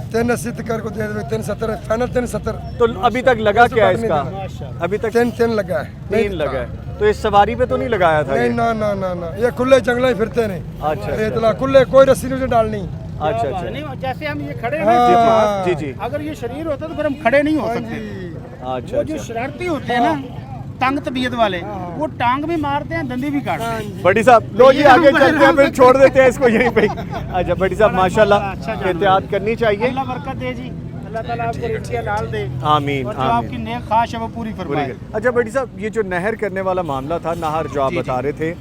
380 कर को दे दे। 370 फाइनल 370। तो अभी तक लगा क्या है इसका? अभी तक 3 लगा है। 3 लगा है। तो इस सवारी पे तो नहीं लगाया था? नहीं ना ना ना ना ये खुले जंगल में फिरते नहीं। अच्छा रेतला खुले कोई रस्सी नहीं डालनी। अच्छा अच्छा नहीं जैसे हम ये खड़े हाँ, हैं जी जी अगर ये शरीर होता तो फिर हम खड़े नहीं हो सकते। अच्छा वो जो शरारती होते हैं ना तंग तबीयत वाले वो टांग भी मारते हैं दंदी भी काटते हैं। बड़ी साहब लो जी आगे चलते हैं फिर छोड़ देते हैं इसको यहीं पे। अच्छा बड़ी साहब माशाल्लाह एहतियात करनी चाहिए। अल्लाह बरकत दे जी, अल्लाह ताला आपको रिज़्क़ हलाल दे। आमीन और जो आपकी नेक ख्वाहिश है वो पूरी फरमाए। अच्छा बड़ी साहब ये जो नहर करने वाला मामला था, नहर जो आप बता रहे थे,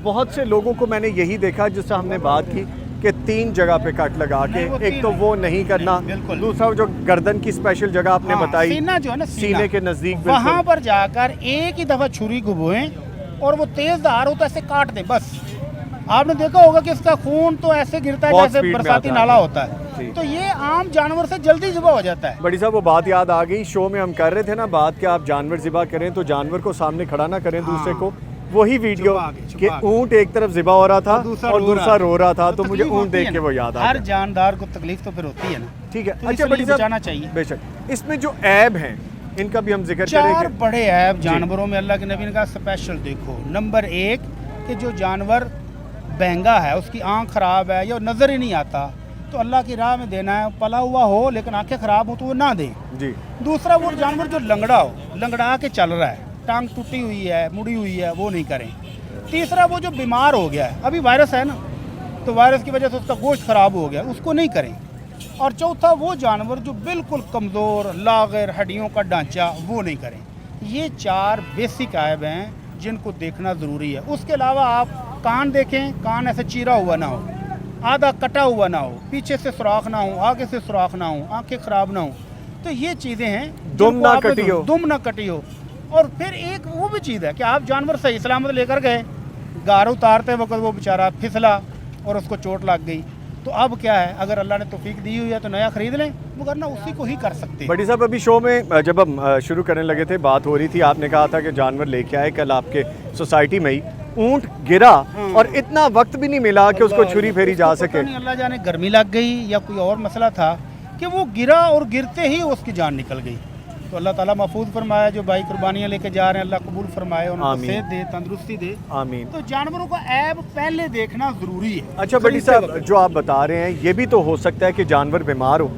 बहुत से लोगों को मैंने यही देखा जिससे हमने बात की कि 3 जगह पे कट लगा के, एक तो वो नहीं करना, दूसरा जो गर्दन की स्पेशल जगह आपने बताई सीना जो है ना सीने के नजदीक, वहाँ पर जाकर एक ही दफा छुरी घुबोएं और वो तेज धार होता है ऐसे काट दे बस। आपने देखा होगा कि इसका खून तो ऐसे गिरता है जैसे बरसाती नाला होता है। तो ये आम जानवर से जल्दी ज़िबा हो जाता है। बड़ी साहब वो बात याद आ गई, शो में हम कर रहे थे ना बात कि आप जानवर ज़िबा करें तो जानवर को सामने खड़ा ना करें दूसरे को। वही वीडियो कि ऊंट एक तरफ ज़िबा हो रहा था और दूसरा रो रहा था, तो मुझे ऊंट देख के वो याद आ गया। हर जानदार को तकलीफ तो फिर होती है ना। ठीक है। तो अच्छा बड़ी साहब बचाना चाहिए बेशक। इसमें जो ऐब हैं इनका भी हम जिक्र करेंगे। 4 बड़े ऐब जानवरों में अल्लाह के नबी ने कहा स्पेशल देखो। नंबर 1 कि जो जानवर बहंगा है, उसकी आँख ख़राब है या नज़र ही नहीं आता, तो अल्लाह की राह में देना है। पला हुआ हो लेकिन आंखें ख़राब हो तो वो ना दें जी। दूसरा वो जानवर जो लंगड़ा हो, लंगड़ा के चल रहा है, टांग टूटी हुई है, मुड़ी हुई है, वो नहीं करें। तीसरा वो जो बीमार हो गया है, अभी वायरस है ना, तो वायरस की वजह से उसका गोश्त ख़राब हो गया, उसको नहीं करें। और चौथा वो जानवर जो बिल्कुल कमज़ोर, लाग़िर, हड्डियों का ढांचा, वो नहीं करें। ये 4 बेसिक ऐब हैं जिनको देखना ज़रूरी है। उसके अलावा आप कान देखें, कान ऐसे चीरा हुआ ना हो, आधा कटा हुआ ना हो, पीछे से सुराख ना हो, आगे से सुराख ना हो, आंखें ख़राब ना हो। तो ये चीज़ें हैं, दुम ना कटी हो, दुम ना कटी हो। और फिर एक वो भी चीज़ है कि आप जानवर सही सलामत लेकर गए, गार उतारते वक्त वो बेचारा फिसला और उसको चोट लग गई, तो अब क्या है, अगर अल्लाह ने तौफीक दी हुई है तो नया ख़रीद लें, वरना उसी को ही कर सकते हैं। बड़ी साहब अभी शो में जब हम शुरू करने लगे थे, बात हो रही थी, आपने कहा था कि जानवर लेके आए कल आपके सोसाइटी में ही, ऊँट गिरा और इतना वक्त भी नहीं मिला कि उसको छुरी फेरी जा सके। नहीं अल्लाह जाने गर्मी लग गई या कोई और मसला था कि वो गिरा और गिरते ही उसकी जान निकल गई। तो अल्लाह ताला महफूज फरमाया, जो भाई कुर्बानियाँ लेके जा रहे हैं, अल्लाह कबूल फरमाए, उनको सेहत दे, तंदुरुस्ती दे। आमीन। तो जानवरों का ऐब पहले देखना ज़रूरी है। अच्छा बड़ी साहब जो आप बता रहे हैं, ये भी तो हो सकता है कि जानवर बीमार हो,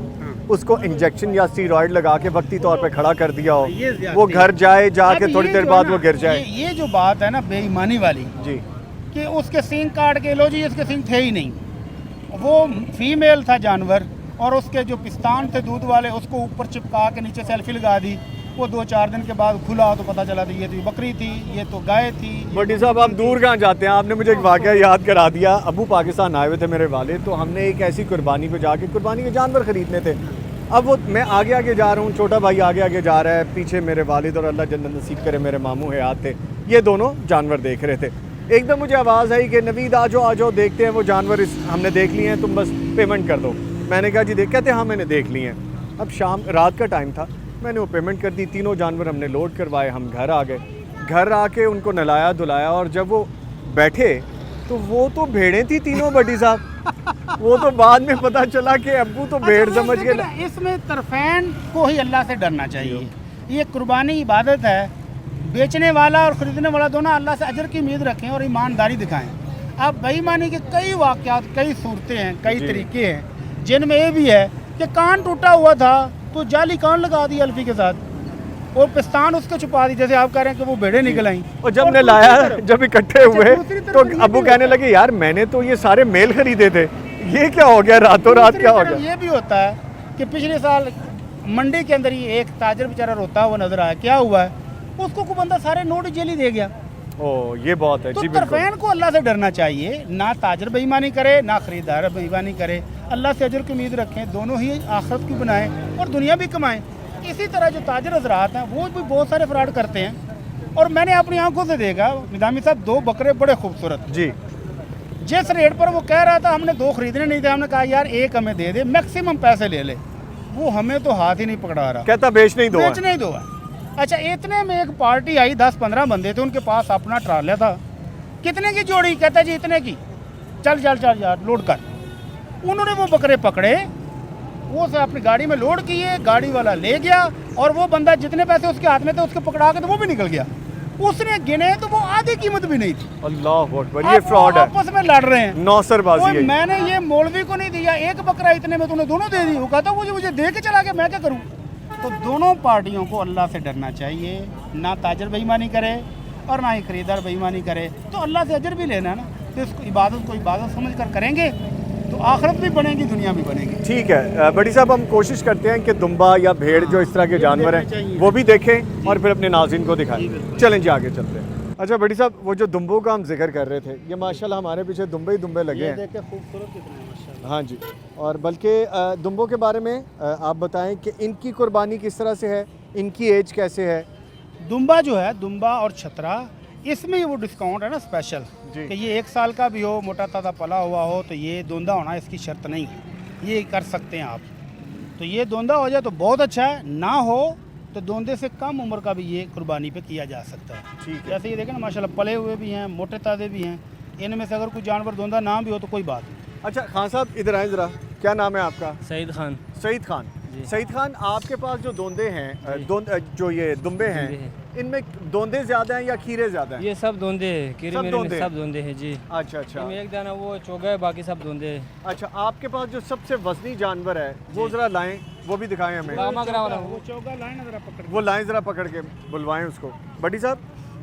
उसको इंजेक्शन या स्टीरॉयड लगा के वक्ती तौर पे खड़ा कर दिया हो, वो घर जाए, जाके थोड़ी देर बाद वो गिर जाए। ये जो बात है ना बेईमानी वाली जी, कि उसके सींग काट के लो जी, इसके सींग थे ही नहीं, वो फीमेल था जानवर, और उसके जो पिस्तान थे दूध वाले, उसको ऊपर चिपका के नीचे सेल्फी लगा दी। वो 2-4 दिन के बाद खुला तो पता चला था ये तो बकरी थी, ये तो गाय थी। बड़ी साहब आप दूर कहाँ जाते हैं, आपने मुझे एक वाक़या याद करा दिया। अबू पाकिस्तान आए हुए थे मेरे वाले, तो हमने एक ऐसी कुर्बानी पे जाके कुर्बानी के जानवर ख़रीदने थे। अब वो मैं आगे आगे जा रहा हूँ, छोटा भाई आगे आगे जा रहा है, पीछे मेरे वालिद और अल्लाह जन्नत नसीब करे मेरे मामू हयात थे, ये दोनों जानवर देख रहे थे। एकदम मुझे आवाज़ आई कि नवीद आ जाओ देखते हैं वो जानवर, हमने देख लिए हैं, तुम बस पेमेंट कर दो। मैंने कहा जी देख, कहते हाँ मैंने देख लिए हैं। अब शाम रात का टाइम था, मैंने वो पेमेंट कर दी, तीनों जानवर हमने लोड करवाए, हम घर आ गए। घर आके उनको नहलाया धुलाया, और जब वो बैठे तो वो तो भेड़ें थी तीनों बड़ी साहब। वो तो बाद में पता चला कि अब्बू तो भेड़ समझ के। इसमें तरफैन को ही अल्लाह से डरना चाहिए। ये कुर्बानी इबादत है, बेचने वाला और ख़रीदने वाला दोनों अल्लाह से अजर की उम्मीद रखें और ईमानदारी दिखाएं। अब बेईमानी के कई वाक़यात, कई सूरतें हैं, कई तरीके हैं, जिनमें ये भी है कि कान टूटा हुआ था तो जाली कान लगा दी अल्फी के साथ और पिस्तान उसको छुपा दी, जैसे आप कह रहे हैं कि वो बेड़े निकल आई। और जब ने लाया, जब इकट्ठे हुए तो अबू कहने लगे यार मैंने तो ये सारे मेल खरीदे थे, ये क्या हो गया, रातों रात क्या हो गया। ये भी होता है कि पिछले साल मंडी के अंदर ही एक ताजर बेचारा रोता हुआ नजर आया, क्या हुआ है, उसको कोई बंदा सारे नोट जेली दे गया। ओ ये बहुत है तो जी, बिल्कुल। तरफेन को अल्लाह से डरना चाहिए, ना ताजर बेईमानी करे ना खरीदार बेईमानी करे, अल्लाह से अजर की उम्मीद रखें, दोनों ही आखिरत की बनाएं और दुनिया भी कमाएं। इसी तरह जो ताजर हजरात हैं वो भी बहुत सारे फ्रॉड करते हैं और मैंने अपनी आंखों से देखा। निजामी साहब 2 बकरे बड़े खूबसूरत जी, जिस रेट पर वो कह रहा था, हमने 2 खरीदने नहीं थे, हमने कहा यार 1 हमें दे दे, मैक्सिमम पैसे ले ले, वो हमें तो हाथ ही नहीं पकड़ा रहा, कहता बेचने ही दो है। बेचने ही दो है। अच्छा, इतने में एक पार्टी आई, 10-15 बंदे थे, उनके पास अपना ट्राला था, कितने की जोड़ी, कहता जी इतने की, चल चल चल यार लोड कर। उन्होंने वो बकरे पकड़े, वो से अपनी गाड़ी में लोड किए, गाड़ी वाला ले गया और वो बंदा जितने पैसे उसके हाथ में थे उसके पकड़ा के तो वो भी निकल गया। उसने गिने तो वो आधी कीमत भी नहीं थी। अल्लाह अकबर, ये फ्रॉड है, आपस में लड़ रहे हैं, नौसरबाजी है। मैंने ये मौलवी को नहीं दिया, एक बकरा इतने में तूने दोनों दे दी, वो कहता मुझे दे के चला गया, मैं क्या करूँ। तो दोनों पार्टियों को अल्लाह से डरना चाहिए, ना ताजर बेईमानी करे और ना ही खरीदार बेईमानी करे, तो अल्लाह से अजर भी लेना है ना। तो इसको इबादत को इबादत समझ कर करेंगे तो आखिरत भी बनेगी, दुनिया भी बनेगी। ठीक है बड़ी साहब, हम कोशिश करते हैं कि दुम्बा या भेड़ जो इस तरह के जानवर हैं वो भी देखें और फिर अपने नाज़रीन को दिखाएं। चलें जी आगे चलते हैं। अच्छा बड़ी साहब, वो जो दुम्बों का हम जिक्र कर रहे थे, ये माशाल्लाह हमारे पीछे दुम्बे ही दुम्बे लगे हैं। खूबसूरत कितने हैं माशाल्लाह। हाँ जी, और बल्कि दुम्बों के बारे में आप बताएं कि इनकी कुर्बानी किस तरह से है, इनकी एज कैसे है। दुम्बा जो है, दुम्बा और छतरा, इसमें ही वो डिस्काउंट है ना स्पेशल, कि ये 1 साल का भी हो, मोटा ताज़ा पला हुआ हो, तो ये दोंदा होना इसकी शर्त नहीं है, ये कर सकते हैं आप। तो ये दोंदा हो जाए तो बहुत अच्छा है, ना हो तो दोंदे से कम उम्र का भी ये कुर्बानी पे किया जा सकता है। ठीक है, जैसे ये देखें ना माशाल्लाह, पले हुए भी हैं, मोटे ताज़े भी हैं, इनमें से अगर कोई जानवर दोंदा ना भी हो तो कोई बात नहीं। अच्छा खान साहब इधर आए ज़रा, क्या नाम है आपका। सईद खान। सईद खान। सईद खान, आपके पास जो दोंदे हैं, जो ये दुम्बे हैं, इनमें दोंदे ज़्यादा हैं या खीरे ज़्यादा हैं। ये सब दोंदे हैं, कीड़े सब मेरे में दोंदे सब दोंदे हैं जी। अच्छा अच्छा, इनमें एक दाना वो चोगा है, बाकी सब दोंदे हैं। अच्छा आपके पास जो सबसे वजनी जानवर है वो ज़रा लाएं, वो भी दिखाएं हमें। वो चौगा लाइन ज़रा पकड़, वो लाएं ज़रा पकड़ के, बुलवाएं उसको। बड़ी साहब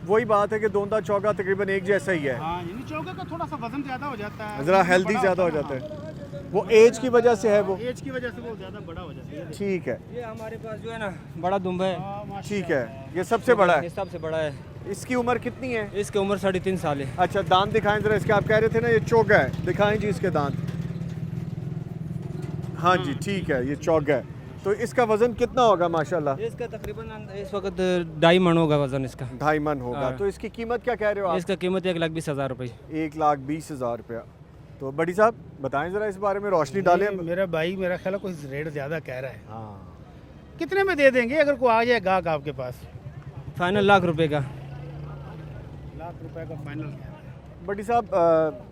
वही बात है कि दोंदा चौगा तकरीबन एक जैसा ही है। हाँ, चौके का थोड़ा सा वजन ज़्यादा हो जाता है, ज़रा हेल्दी ज़्यादा हो जाता है, वो एज की वजह से है, वो एज की वजह से वो ज़्यादा बड़ा हो जाता है। ठीक है, ये हमारे पास जो है ना बड़ा दुम्बा है। ठीक है, ये सबसे बड़ा है। ये सबसे बड़ा है। इसकी उम्र कितनी है। इसकी उम्र 3.5 साल है। अच्छा दांत दिखाएं जरा इसके, आप कह रहे थे ना ये चौगा है, दिखाएं जी इसके दांत। हाँ जी ठीक है, ये चौगा है। तो इसका वजन कितना होगा माशाल्लाह। इसका तकरीबन इस वक्त 2.5 मन होगा वजन इसका। 2.5 मन होगा। हाँ। तो इसकी कीमत क्या कह रहे हो आप। इसका कीमत 1,20,000 रुपये। 1,20,000 रुपया। तो बड़ी साहब बताएं ज़रा इस बारे में, रोशनी डालें। मेरा भाई मेरा ख्याल है कोई रेट ज़्यादा कह रहा है। हाँ, कितने में दे देंगे अगर कोई आ जाए गाहक आपके पास। फाइनल ₹1,00,000 का। ₹1,00,000 का फाइनल। बड़ी साहब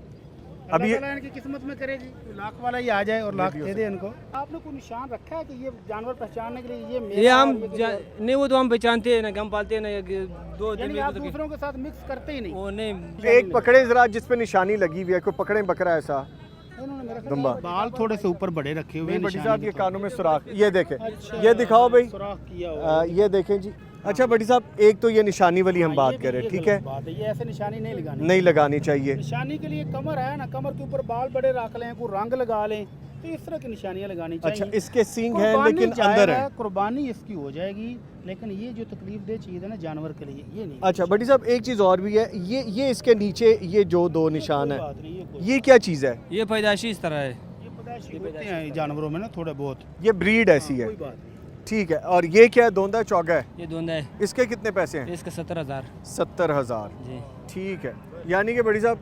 अभी इनकी किस्मत में करे जी, लाख वाला ही आ जाए और लाख दे दे इनको। आपने कोई निशान रखा है कि ये जानवर पहचानने के लिए ये हम नहीं, वो तो हम पहचानते हैं ना, हम पालते हैं ना, 2 दिन आप दूसरों के साथ मिक्स करते ही नहीं। वो नहीं। एक पकड़े जरा जिस पे निशानी लगी हुई है, कोई पकड़े बकरा ऐसा दुम्बा। बाल थोड़े से ऊपर बड़े रखे हुए हैं। बड़ी साहब ये कानों में सुराख, ये देखें। ये दिखाओ भाई, सुराख किया ये देखें जी। अच्छा बड़ी साहब, एक तो ये निशानी वाली हम बात कर रहे हैं, ठीक है, ये ऐसे निशानी नहीं लगानी चाहिए। निशानी के लिए कमर है ना, कमर के ऊपर बाल बड़े रख लें, कोई रंग लगा लें, तो इस तरह की निशानियां लगानी चाहिए। अच्छा इसके सींग हैं लेकिन अंदर है। कुर्बानी इसकी हो जाएगी, लेकिन ये जो तकलीफ दे चीज़ है ना जानवर के लिए, ये नहीं। अच्छा बड़ी साहब एक चीज़ और भी है, ये इसके नीचे ये जो 2 निशान है, ये क्या चीज़ है। ये पैदाइशी इस तरह है। ये पैदाइशी होते हैं जानवरों में ना थोड़े बहुत, ये ब्रीड ऐसी है। ठीक है, और ये क्या है, दोंदा चौगा है। ये दोंदा है। इसके कितने पैसे हैं। इसके 70,000। 70,000 जी ठीक है। यानी कि बड़ी साहब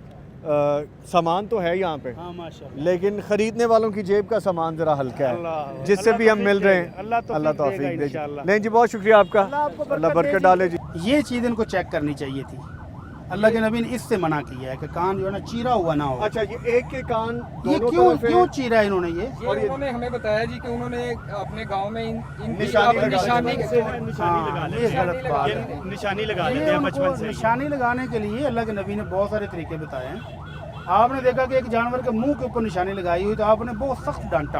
सामान तो है यहाँ पे, हाँ माशाल्लाह, लेकिन खरीदने वालों की जेब का सामान जरा हल्का है, जिससे भी हम मिल रहे हैं। अल्लाह तौफीक दे। नहीं जी बहुत शुक्रिया आपका, अल्लाह बरकत डाले जी। ये चीज़ इनको चेक करनी चाहिए थी, अल्लाह के नबी ने इससे मना किया है कि कान जो है ना चीरा हुआ ना हो। अच्छा ये एक के कान ये क्यों चीरा इन्होंने ये और उन्होंने हमें बताया जी कि उन्होंने अपने गांव में निशानी लगा निशानी लगा देते हैं बचपन से। निशानी लगाने के लिए अल्लाह के नबी ने बहुत सारे तरीके बताए हैं, आपने देखा कि एक जानवर के मुंह के ऊपर निशानी लगाई हुई तो आपने बहुत सख्त डांटा,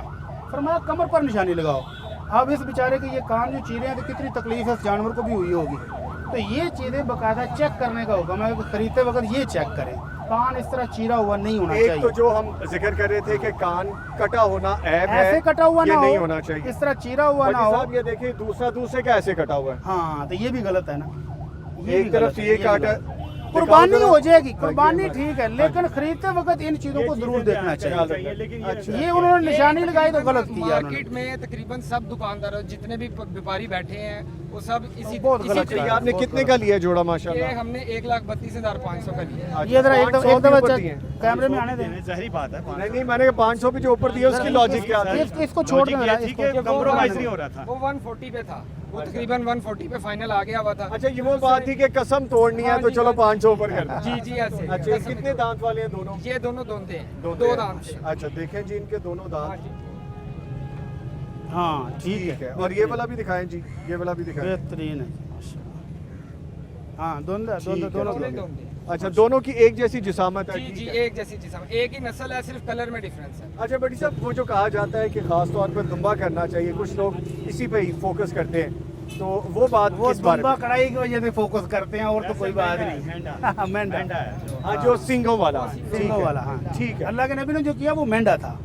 फरमाया कमर पर निशानी लगाओ। अब इस बेचारे के ये कान जो चीरे हैं तो कितनी तकलीफ है इस जानवर को भी हुई होगी। तो ये चीज़ें बाकायदा चेक करने का हुक्म है कि खरीदते वक्त ये चेक करें, कान इस तरह चीरा हुआ नहीं होना एक चाहिए। तो जो हम जिक्र कर रहे थे कि कान कटा होना ऐब है, ऐसे कटा हुआ ये ना नहीं हो, होना चाहिए। इस तरह चीरा हुआ ना हो। साहब ये देखिए दूसरे का ऐसे कटा हुआ है। हाँ तो ये भी गलत है ना, एक तरफ से ये काटा, कुर्बानी हो जाएगी, कुर्बानी ठीक है, लेकिन खरीदते वक्त इन चीज़ों को जरूर देखना चाहिए। ये उन्होंने निशानी लगाई तो गलत किया। मार्केट में तकरीबन सब दुकानदार जितने भी व्यापारी बैठे हैं वो सब इसी बहुत गलत ये आपने कितने का लिया जोड़ा ये माशाल्लाह? हमने 1,32,500 का लिया। ये जरा एक 500 दफा ऊपर दिए। कैमरे में आने दें। ज़ाहिर बात है, नहीं मैंने 500 भी जो ऊपर दिया उसकी लॉजिक क्या था? इसको छोड़ देना, ठीक है, compromise नहीं हो रहा था। वो 140 पे था, वो तकरीबन 140 पे फाइनल आ गया हुआ था। अच्छा ये वो बात थी कि कसम तोड़नी है तो चलो 500 ऊपर कर दो। जी जी ऐसे। अच्छा ये कितने दांत वाले हैं दोनों? ये दोनों दोंदे हैं, दो दो दांत से। अच्छा देखें जी इनके दोनों दांत। हाँ ठीक है। और ये वाला भी दिखाएं जी, ये वाला भी दिखाएं। बेहतरीन है। हाँ दोनों दोंदे। अच्छा दोनों की एक जैसी जिसामत है? जी जी एक जैसी जिस्म, एक ही नस्ल है, सिर्फ कलर में डिफरेंस है। अच्छा बड़ी साहब वो जो कहा जाता है कि खास तौर पर दुम्बा करना चाहिए, कुछ लोग इसी पे ही फोकस करते हैं, तो वो बात वो किस बारे में? दुम्बा कढ़ाई की वजह से फोकस करते हैं और तो कोई बात नहीं। मेंढा हाँ जो सिंगों वाला। सींगों वाला, हाँ ठीक है। अल्लाह के नबी ने जो किया वो मेंढा था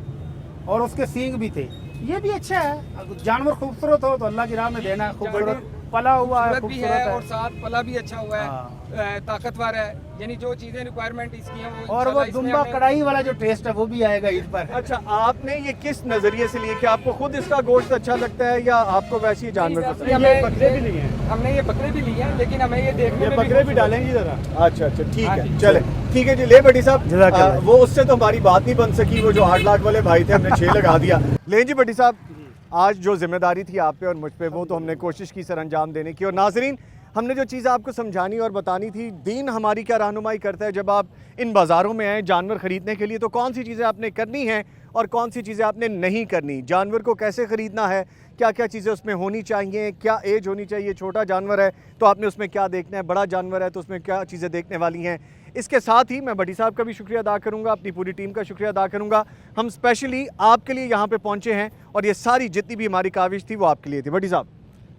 और उसके सींग भी थे। ये भी अच्छा है, जानवर खूबसूरत हो तो अल्लाह की राह में देना है। खूबसूरत पला हुआ है, खूबसूरत भी खूबसूरत है और है साथ पला भी अच्छा हुआ हाँ। है, ताकतवर है, यानी जो चीजें रिक्वायरमेंट इसकी हैं वो और वो इंशाल्लाह इसमें दुम्बा हमें- कढ़ाई वाला जो टेस्ट है वो भी आएगा ईद पर। अच्छा आपने ये किस नजरिए से लिए कि आपको खुद इसका गोश्त अच्छा लगता है या आपको वैसे ही जानवर पसंद है? हमने बकरे भी लिए हैं, हमने ये बकरे भी लिए हैं, लेकिन हमें ये देखने में बकरे भी डालेंगे जरा। अच्छा अच्छा ठीक हाँ है जी, चले ठीक है जी। ले बड़ी साहब जज़ाकल्लाह। वो उससे तो हमारी बात नहीं बन सकी, वो जो 8 लाख वाले भाई थे हमने 6 लगा दिया। ले जी बड़ी साहब आज जो जिम्मेदारी थी आप पे और मुझ पे वो तो हमने कोशिश की सर अंजाम देने की। और नाजरीन हमने जो चीज़ आपको समझानी और बतानी थी, दीन हमारी क्या रहनुमाई करता है जब आप इन बाज़ारों में आए जानवर ख़रीदने के लिए, तो कौन सी चीज़ें आपने करनी हैं और कौन सी चीज़ें आपने नहीं करनी, जानवर को कैसे ख़रीदना है, क्या क्या चीज़ें उसमें होनी चाहिए, क्या एज होनी चाहिए, छोटा जानवर है तो आपने उसमें क्या देखना है, बड़ा जानवर है तो उसमें क्या चीज़ें देखने वाली हैं। इसके साथ ही मैं बड़ी साहब का भी शुक्रिया अदा करूंगा, अपनी पूरी टीम का शुक्रिया अदा करूंगा। हम स्पेशली आपके लिए यहाँ पे पहुँचे हैं और ये सारी जितनी भी हमारी काविश थी वो आपके लिए थी। बड़ी साहब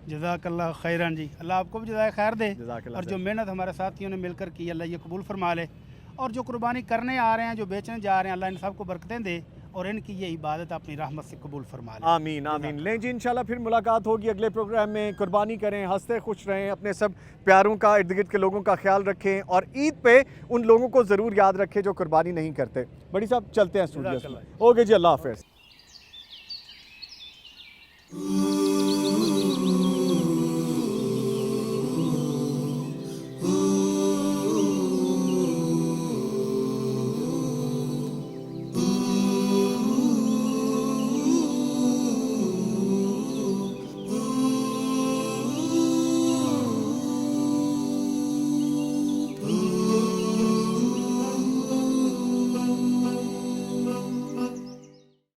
जज़ाकल्लाह खैरन जी, अल्लाह आपको भी जज़ाए खैर दे जज़ाकल्लाह और जो मेहनत हमारे साथियों ने मिलकर की अल्लाह ये कबूल फरमा ले, और जो कुर्बानी करने आ रहे हैं, जो बेचने जा रहे हैं, अल्लाह इन सबको बरकतें दे और इनकी ये इबादत अपनी रहमत से कबूल फरमा ले। आमीन आमीन। लें जी इंशाल्लाह फिर मुलाकात होगी अगले प्रोग्राम में। कुर्बानी करें, हंसते खुश रहें, अपने सब प्यारों का इर्द गिर्द के लोगों का ख्याल रखें और ईद पे उन लोगों को ज़रूर याद रखें जो कुर्बानी नहीं करते। बड़ी साहब चलते हैं स्टूडियो। ओके जी, अल्लाह हाफ़िज़।